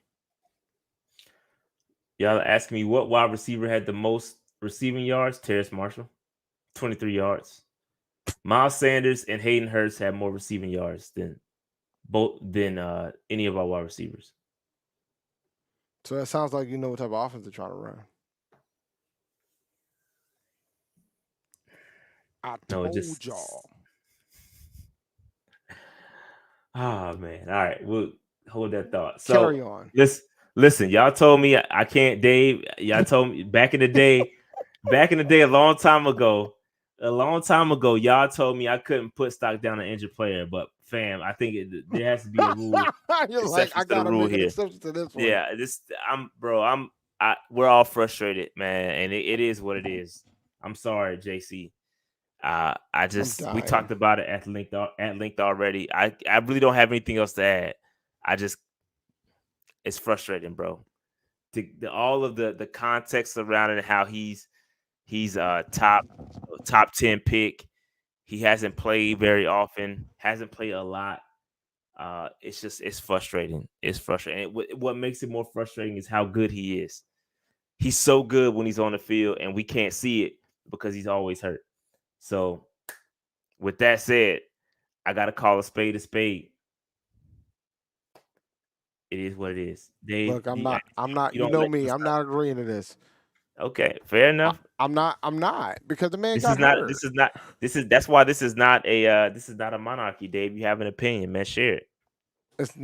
Y'all asking me what wide receiver had the most receiving yards? Terrace Marshall, 23 yards. Miles Sanders and Hayden Hurst had more receiving yards than any of our wide receivers. So it sounds like you know what type of offense they're trying to run. I told y'all. Oh man! All right, we'll hold that thought. So Carry on. Listen. Y'all told me I can't, Dave. Y'all told me back in the day, a long time ago. Y'all told me I couldn't put stock down an injured player, but fam, I think there has to be a rule. You're like, I gotta make an exception to this one. Yeah, we're all frustrated, man, and it is what it is. I'm sorry, JC. We talked about it at length already. I really don't have anything else to add. It's frustrating, bro. All of the context around it and how he's top 10 pick. He hasn't played very often, hasn't played a lot. It's frustrating. It's frustrating. What makes it more frustrating is how good he is. He's so good when he's on the field, and we can't see it because he's always hurt. So, with that said, I gotta call a spade a spade. It is what it is. Dave, look, I'm not. You know me. I'm not agreeing to this. Okay, fair enough. I'm not because the man got hurt. That's why this is not a monarchy, Dave. You have an opinion, man. Share it. It's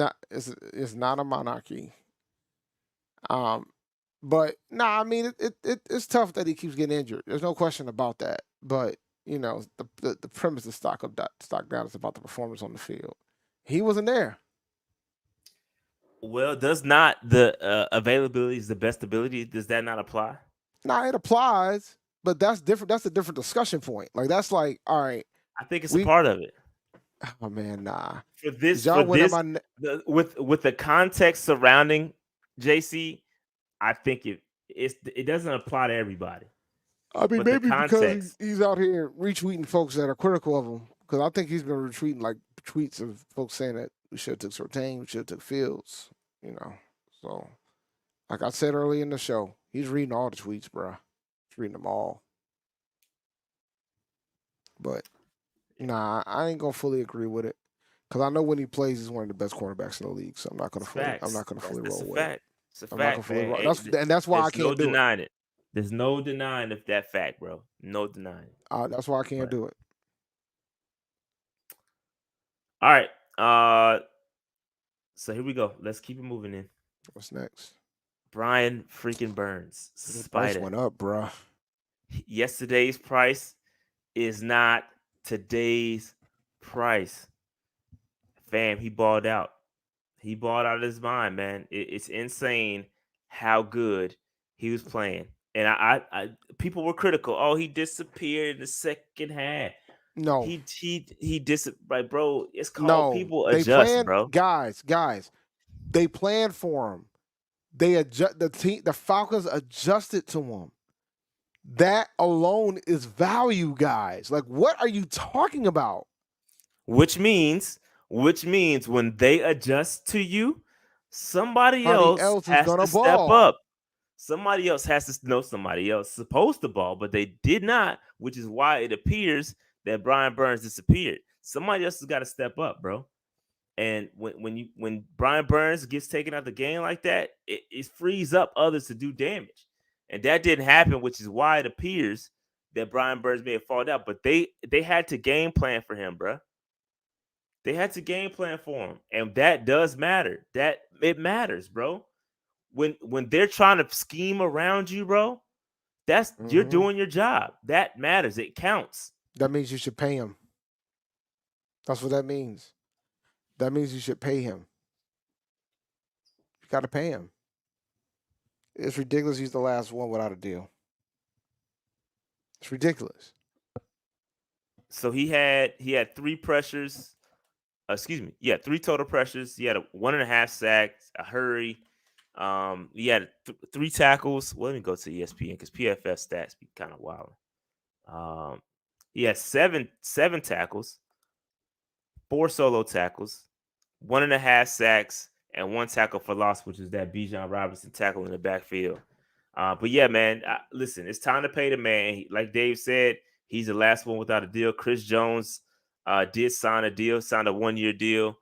not a monarchy. But I mean it's tough that he keeps getting injured. There's no question about that. But you know, the premise of stock down is about the performance on the field. He wasn't there. Well, does not the availability is the best ability? Does that not apply? Nah, it applies, but that's different. That's a different discussion point. Like that's like, all right. I think it's a part of it. Oh man, nah. With the context surrounding JC, I think it doesn't apply to everybody. I mean, maybe because he's out here retweeting folks that are critical of him. Because I think he's been retweeting like tweets of folks saying that we should have took Surtain, we should have took Fields. You know, so like I said earlier in the show, he's reading all the tweets, bro. He's reading them all. But nah, I ain't gonna fully agree with it because I know when he plays, he's one of the best cornerbacks in the league. So I'm not gonna fully roll with it. It's a fact, man. That's why I can't do it. There's no denying of that fact, bro. No denying. That's why I can't do it. All right. So here we go. Let's keep it moving in. What's next? Brian freaking Burns. The price went up, bro. Yesterday's price is not today's price. Fam, he balled out. He balled out of his mind, man. It's insane how good he was playing. And I people were critical. Oh, he disappeared in the second half. No, he disappeared, bro. It's called people adjust, bro. Guys, they planned for him. They adjust the Falcons adjusted to him. That alone is value, guys. Like, what are you talking about? Which means when they adjust to you, somebody else has to step up. Somebody else has to know somebody else supposed to ball, but they did not, which is why it appears that Brian Burns disappeared. Somebody else has got to step up, bro. And when Brian Burns gets taken out of the game like that, it frees up others to do damage. And that didn't happen, which is why it appears that Brian Burns may have fallen out. But they had to game plan for him, bro. They had to game plan for him, and that does matter. That it matters, bro. When they're trying to scheme around you, bro, that's you're doing your job. That matters. It counts. That means you should pay him. That's what that means. That means you should pay him. You got to pay him. It's ridiculous he's the last one without a deal. It's ridiculous. So he had 3 pressures. Excuse me. Yeah, 3 total pressures. He had a 1.5 sacks, a hurry. He had 3 tackles. Well, let me go to ESPN because PFF stats be kind of wild. He had seven tackles, 4 solo tackles, 1.5 sacks, and 1 tackle for loss, which is that Bijan Robinson tackle in the backfield. But yeah, man, listen, it's time to pay the man. Like Dave said, he's the last one without a deal. Chris Jones did sign a deal, signed a 1-year deal.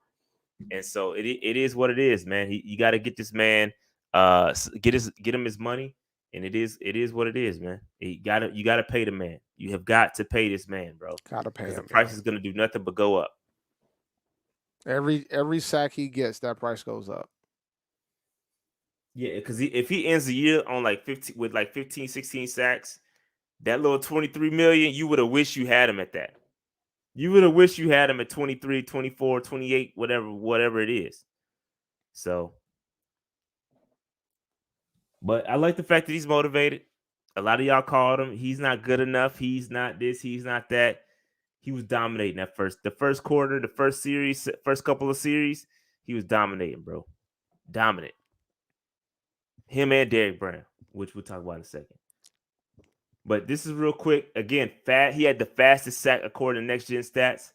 And so it is what it is, man. You got to get this man, get him his money, and it is what it is, man. You got to pay the man. You have got to pay this man, bro. Got to pay him. The price is going to do nothing but go up. Every sack he gets, that price goes up. Yeah, because if he ends the year on like 15, 16 sacks, that little 23 million, you would have wished you had him at that. You would have wished you had him at 23, 24, 28, whatever it is. So, but I like the fact that he's motivated. A lot of y'all called him. He's not good enough. He's not this. He's not that. He was dominating the first quarter, the first series, first couple of series. He was dominating, bro. Dominant. Him and Derrick Brown, which we'll talk about in a second. But this is real quick. Again, he had the fastest sack according to Next Gen Stats,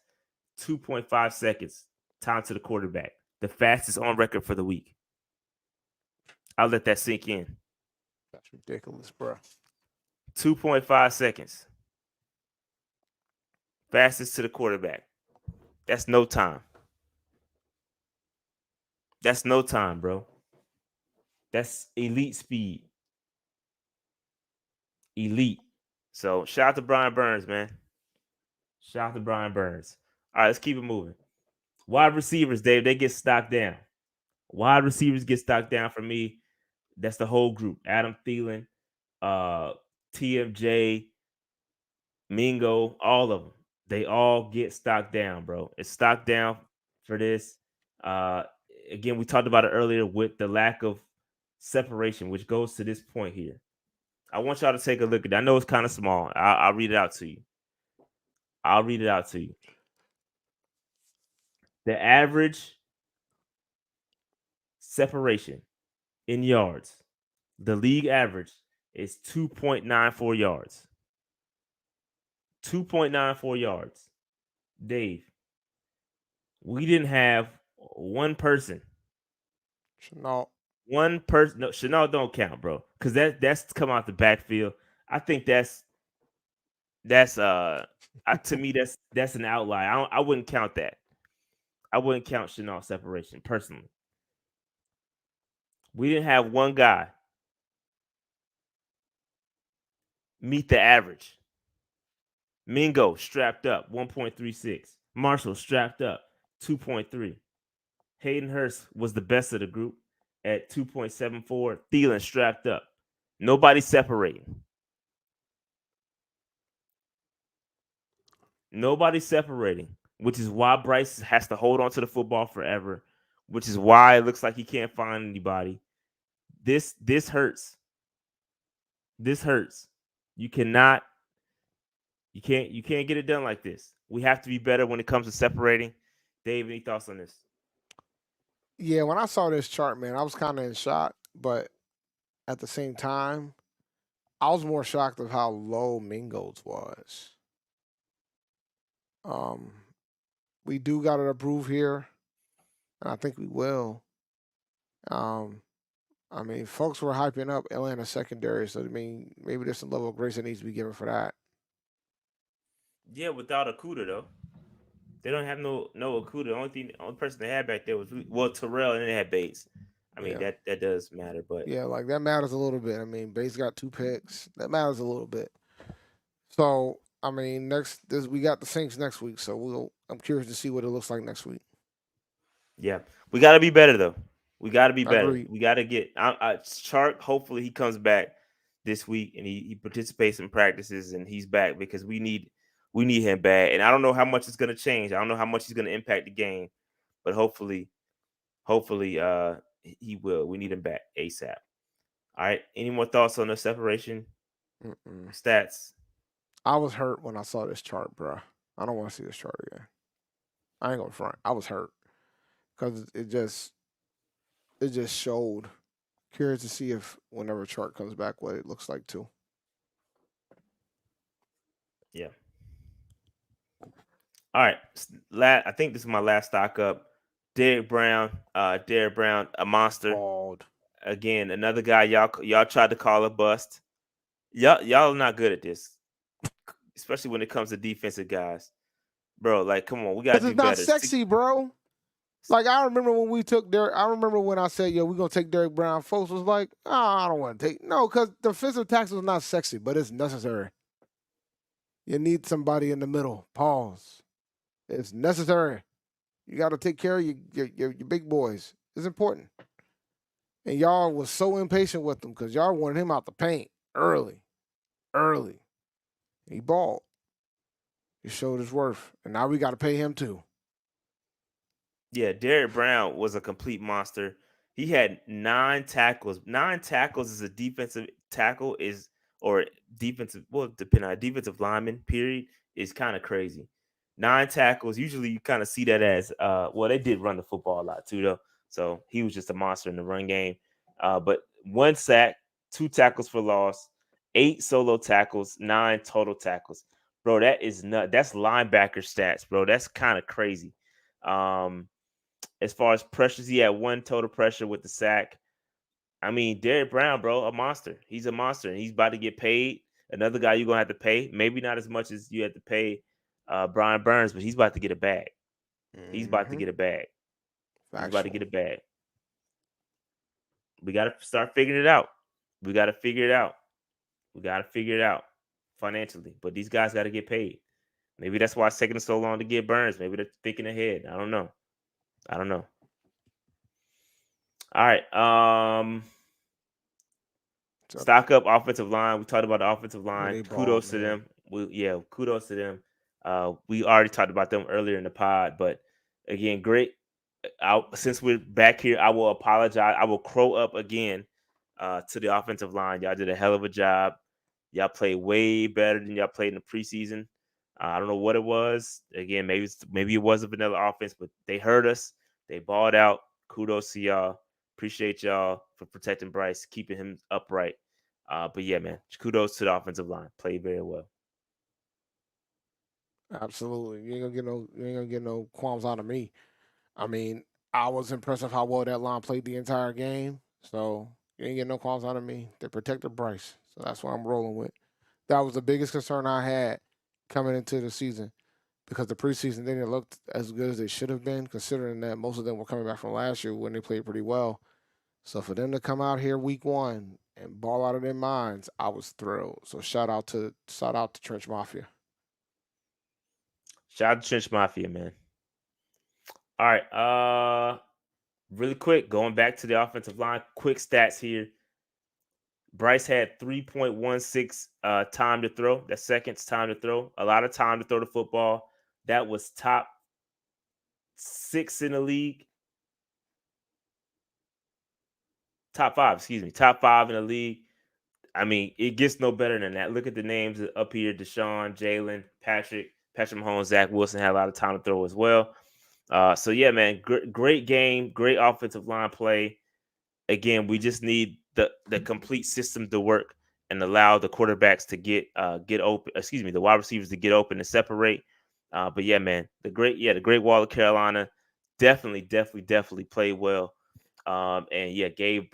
2.5 seconds time to the quarterback. The fastest on record for the week. I'll let that sink in. That's ridiculous, bro. 2.5 seconds. Fastest to the quarterback. That's no time. That's no time, bro. That's elite speed. Elite. So shout out to Brian Burns, man. Shout out to Brian Burns. All right, let's keep it moving. Wide receivers, Dave, they get stocked down. Wide receivers get stocked down for me. That's the whole group. Adam Thielen, TMJ, Mingo, all of them. They all get stocked down, bro. It's stocked down for this. Again, we talked about it earlier with the lack of separation, which goes to this point here. I want y'all to take a look at it. I know it's kind of small. I'll read it out to you. The average separation in yards, the league average is 2.94 yards. 2.94 yards. Dave, we didn't have one person. Chenault. One person. No, Chenault don't count, bro, because that's come out the backfield. I think that's to me that's an outlier. I wouldn't count that. I wouldn't count Chenault separation personally. We didn't have one guy meet the average. Mingo strapped up 1.36. Marshall strapped up 2.3. Hayden Hurst was the best of the group at 2.74. Thielen strapped up. Nobody separating. Nobody separating, which is why Bryce has to hold on to the football forever, which is why it looks like he can't find anybody. This hurts. This hurts. You can't get it done like this. We have to be better when it comes to separating. Dave, any thoughts on this? Yeah, when I saw this chart, man, I was kind of in shock, but at the same time, I was more shocked of how low Mingo's was. We do got to approve here, and I think we will. I mean, folks were hyping up Atlanta secondary, so I mean, maybe there's some level of grace that needs to be given for that. Yeah, without Okuda though, they don't have no Okuda. The only person they had back there was Terrell, and then they had Bates. I mean that does matter, but yeah, like that matters a little bit. I mean, Bates got 2 picks. That matters a little bit. So I mean, we got the Saints next week, so I'm curious to see what it looks like next week. Yeah, we got to be better though. We got to be better. Agreed. We got to get Chark. Hopefully, he comes back this week and he participates in practices and he's back because we need him bad. And I don't know how much it's going to change. I don't know how much he's going to impact the game, but hopefully, he will. We need him back ASAP. All right. Any more thoughts on the separation stats? I was hurt when I saw this chart, bro. I don't want to see this chart again. I ain't gonna front. I was hurt because it just showed. Curious to see if whenever chart comes back, what it looks like too. Yeah. All right. I think this is my last stock up. Derrick Brown, a monster. Bald. Again, another guy y'all tried to call a bust. Y'all are not good at this, especially when it comes to defensive guys, bro. Like, come on, we gotta do better. It's not sexy, bro. Like, I remember when we took Derrick. I remember when I said, "Yo, we're gonna take Derrick Brown." Folks was like, "Oh, I don't want to take no," because defensive tackle is not sexy, but it's necessary. You need somebody in the middle. Pause. It's necessary. You got to take care of your big boys. It's important. And y'all was so impatient with him because y'all wanted him out the paint early. He balled. He showed his worth, and now we got to pay him too. Yeah, Derrick Brown was a complete monster. He had 9 tackles. 9 tackles as a defensive tackle depending on defensive lineman, period, is kind of crazy. 9 tackles. Usually you kind of see that as they did run the football a lot too, though. So he was just a monster in the run game. But 1 sack, 2 tackles for loss, 8 solo tackles, 9 total tackles. Bro, that is nuts. That's linebacker stats, bro. That's kind of crazy. As far as pressures, he had 1 total pressure with the sack. I mean, Derrick Brown, bro, a monster. He's a monster, and he's about to get paid. Another guy you're going to have to pay. Maybe not as much as you had to pay Brian Burns, but he's about to get a bag. He's about to get a bag. He's about to get a bag. We got to start figuring it out. We got to figure it out financially. But these guys got to get paid. Maybe that's why it's taking so long to get Burns. Maybe they're thinking ahead. I don't know. All right. Stock up offensive line. We talked about the offensive line. Kudos to them. Kudos to them. We already talked about them earlier in the pod, but again, great. Since we're back here, I will apologize. I will crow up again to the offensive line. Y'all did a hell of a job. Y'all played way better than y'all played in the preseason. I don't know what it was. Again, maybe it was a vanilla offense, but they hurt us. They balled out. Kudos to y'all. Appreciate y'all for protecting Bryce, keeping him upright. But yeah, man, kudos to the offensive line. Played very well. Absolutely. You ain't gonna get no qualms out of me. I mean, I was impressed with how well that line played the entire game. So you ain't getting no qualms out of me. They protected Bryce. So that's what I'm rolling with. That was the biggest concern I had coming into the season. Because the preseason, they didn't look as good as they should have been, considering that most of them were coming back from last year when they played pretty well. So for them to come out here week 1 and ball out of their minds, I was thrilled. So shout out to Trench Mafia. Shout out to Trench Mafia, man. All right. Really quick, going back to the offensive line, quick stats here. Bryce had 3.16 time to throw. That's seconds time to throw. A lot of time to throw the football. That was top 6 in the league. Top 5 in the league. I mean, it gets no better than that. Look at the names up here: Deshaun, Jalen, Patrick Mahomes, Zach Wilson had a lot of time to throw as well. So yeah, man, great game, great offensive line play. Again, we just need the complete system to work and allow the quarterbacks to get open. The wide receivers to get open and separate. But yeah, man, the Great Wall of Carolina definitely played well. And yeah, gave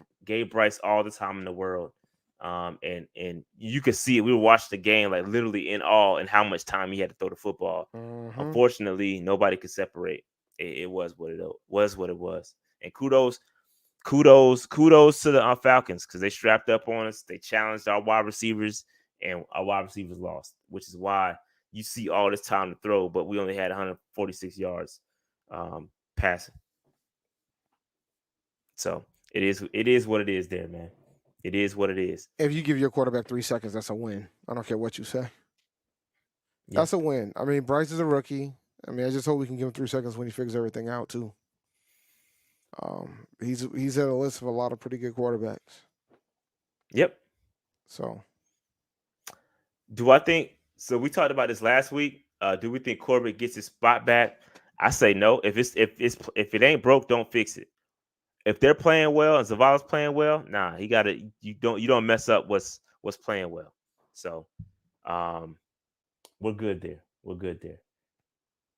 Bryce all the time in the world. And you could see it. We were watching the game like literally in awe and how much time he had to throw the football. Mm-hmm. Unfortunately, nobody could separate. It was what it was. And kudos to the Falcons because they strapped up on us. They challenged our wide receivers, and our wide receivers lost, which is why you see all this time to throw, but we only had 146 yards passing. So it is what it is there, man. It is what it is. If you give your quarterback 3 seconds, that's a win. I don't care what you say. Yeah. That's a win. I mean, Bryce is a rookie. I mean, I just hope we can give him 3 seconds when he figures everything out too. He's at a list of a lot of pretty good quarterbacks. Yep. So, do I think so? We talked about this last week. Do we think Corbett gets his spot back? I say no. If it ain't broke, don't fix it. If they're playing well and Zavala's playing well, nah, you don't mess up what's playing well. So, we're good there. We're good there.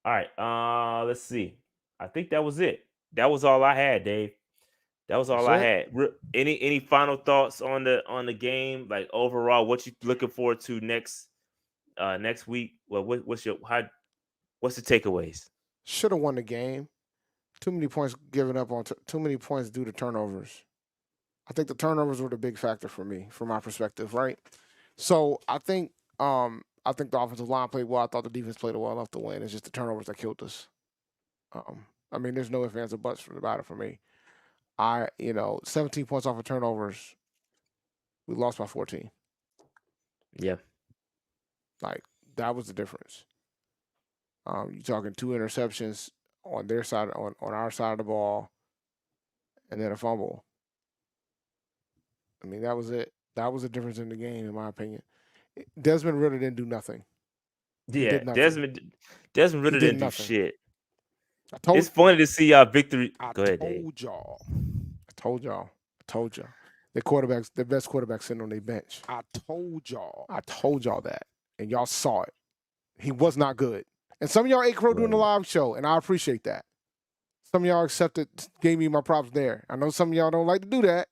All right. Let's see. I think that was it. That was all I had, Dave. That was all I had. Any final thoughts on the game? Like overall, what you looking forward to next week? Well, what's the takeaways? Should have won the game. Too many points given up on too many points due to turnovers. I think the turnovers were the big factor for me, from my perspective, right? So I think the offensive line played well. I thought the defense played well enough to win. It's just the turnovers that killed us. I mean, there's no ifs, ands, or buts about it for me. 17 points off of turnovers. We lost by 14. Yeah. Like, that was the difference. You're talking 2 interceptions on their side, on our side of the ball, and then a fumble. I mean, that was it. That was the difference in the game, in my opinion. Desmond Ridder didn't do nothing. Yeah, Desmond Ridder didn't do shit. It's funny to see y'all victory. Go ahead, Dave. I told y'all. The best quarterback sitting on their bench. I told y'all that. And y'all saw it. He was not good. And some of y'all ate crow during the live show, and I appreciate that. Some of y'all gave me my props there. I know some of y'all don't like to do that,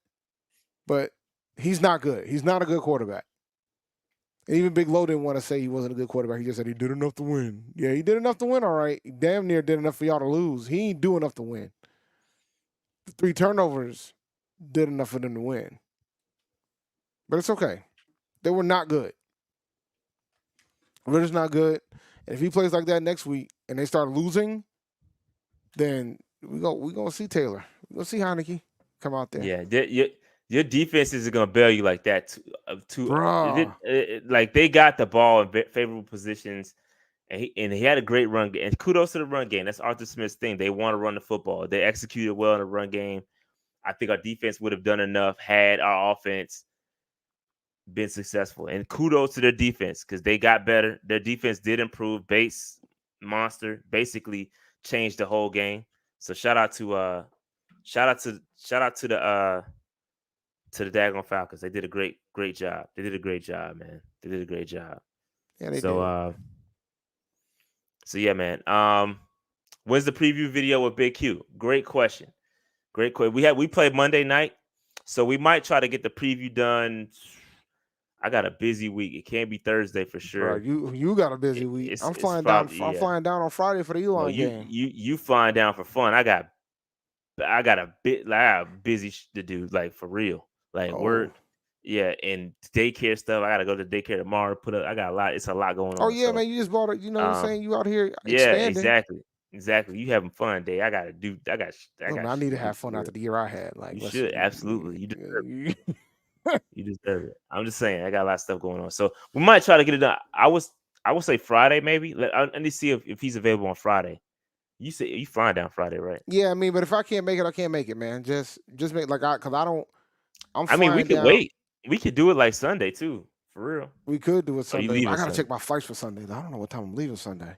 but he's not good. He's not a good quarterback. And even Big Low didn't want to say he wasn't a good quarterback. He just said he did enough to win. Yeah, he did enough to win, all right. He damn near did enough for y'all to lose. He ain't do enough to win. The 3 turnovers did enough for them to win. But it's okay. They were not good. Ritter's not good. And if he plays like that next week and they start losing, then we're gonna see Taylor. We're gonna see Heineke come out there. Yeah, your defense isn't gonna bail you like that. Like they got the ball in favorable positions, and he had a great run game. And kudos to the run game. That's Arthur Smith's thing. They want to run the football. They executed well in the run game. I think our defense would have done enough had our offense been successful. And kudos to their defense because they got better. Their defense did improve. Bates monster basically changed the whole game. So shout out to the daggone Falcons. They did a great job. They did a great job, man. They did a great job. Yeah, they did. So yeah, man. When's the preview video with Big Q? Great question. We played Monday night, so we might try to get the preview done. I got a busy week. It can't be Thursday for sure. Bro, you got a busy week. I'm flying down on Friday for the Elon game. You flying down for fun. I got a bit busy to do, like for real. Like work. Yeah, and daycare stuff. I gotta go to daycare tomorrow. I got a lot. It's a lot going on. Oh yeah, man. You just bought it. You know what I'm saying? You out here expanding. Yeah, exactly. You having fun, Day. I need to have fun after the year I had. Like you should absolutely. You deserve it. You deserve it. I'm just saying, I got a lot of stuff going on, so we might try to get it done. I would say Friday, maybe. I need to see if he's available on Friday. You say you flying down Friday, right? Yeah, I mean, but if I can't make it, I can't make it, man. Just make because I don't. We could wait. We could do it like Sunday too, for real. We could do it Sunday. I gotta check my flights for Sunday. I don't know what time I'm leaving Sunday.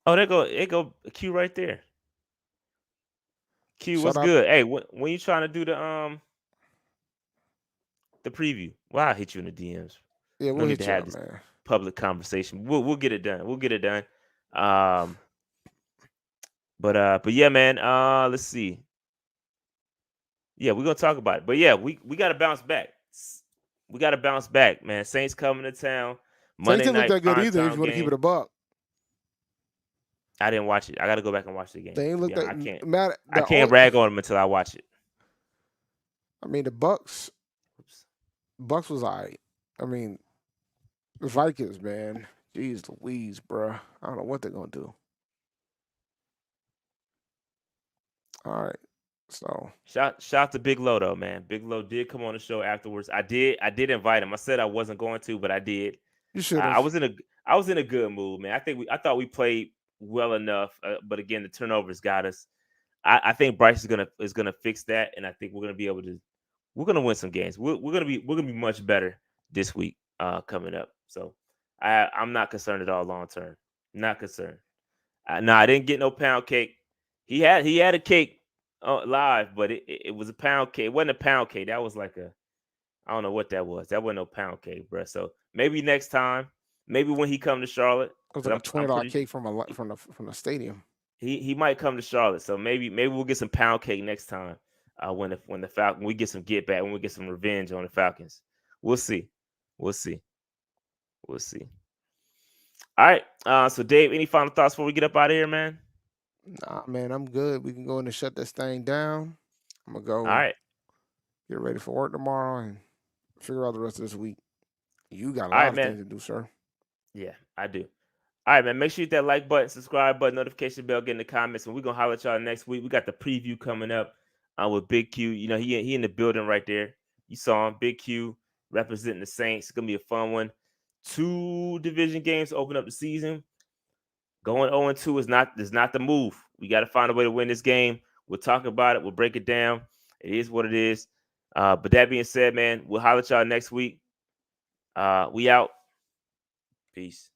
Oh, there go Q right there. Q, what's good? Hey, when you trying to do the preview? Well, I'll hit you in the DMs. Yeah, we'll hit you up, man. Public conversation. We'll get it done. We'll get it done. But yeah, man. Let's see. Yeah, we're gonna talk about it. But yeah, we gotta bounce back. We gotta bounce back, man. Saints coming to town. Monday Saints didn't look that good either. If you want to keep it a buck. I didn't watch it. I got to go back and watch the game. They ain't look that. I can't rag on them until I watch it. I mean, the Bucks was all right. I mean, the Vikings, man. Jeez Louise, bro. I don't know what they're gonna do. All right. So Shout to Big Lo though, man. Big Lo did come on the show afterwards. I did invite him. I said I wasn't going to, but I did. you should I have. was in a good mood, man. I thought we played well enough, but again, the turnovers got us. I think Bryce is gonna fix that, and I think we're gonna win some games. We're gonna be much better this week coming up. So I'm not concerned at all long term. Not concerned. No, I didn't get no pound cake. He had a cake live, but it was a pound cake. It wasn't a pound cake. That was like I don't know what that was. That wasn't no pound cake, bro. So maybe next time, maybe when he come to Charlotte, It was 'cause like a I'm $20 pretty cake from the stadium. he might come to Charlotte. So maybe we'll get some pound cake next time. When the Falcons we get some get back, when we get some revenge on the Falcons. We'll see. We'll see. We'll see. All right. So Dave, any final thoughts before we get up out of here, man? Nah, man, I'm good. We can go in and shut this thing down. I'm gonna go All right. get ready for work tomorrow and figure out the rest of this week. You got a All lot right, of man. things to do, sir. Yeah, I do. All right, man. Make sure you hit that like button, subscribe button, notification bell, get in the comments, and we're gonna holler at y'all next week. We got the preview coming up with Big Q. You know, he in the building right there. You saw him, Big Q representing the Saints. It's gonna be a fun one. 2 division games open up the season. Going 0-2 is not the move. We got to find a way to win this game. We'll talk about it. We'll break it down. It is what it is. But that being said, man, we'll holler at y'all next week. We out. Peace.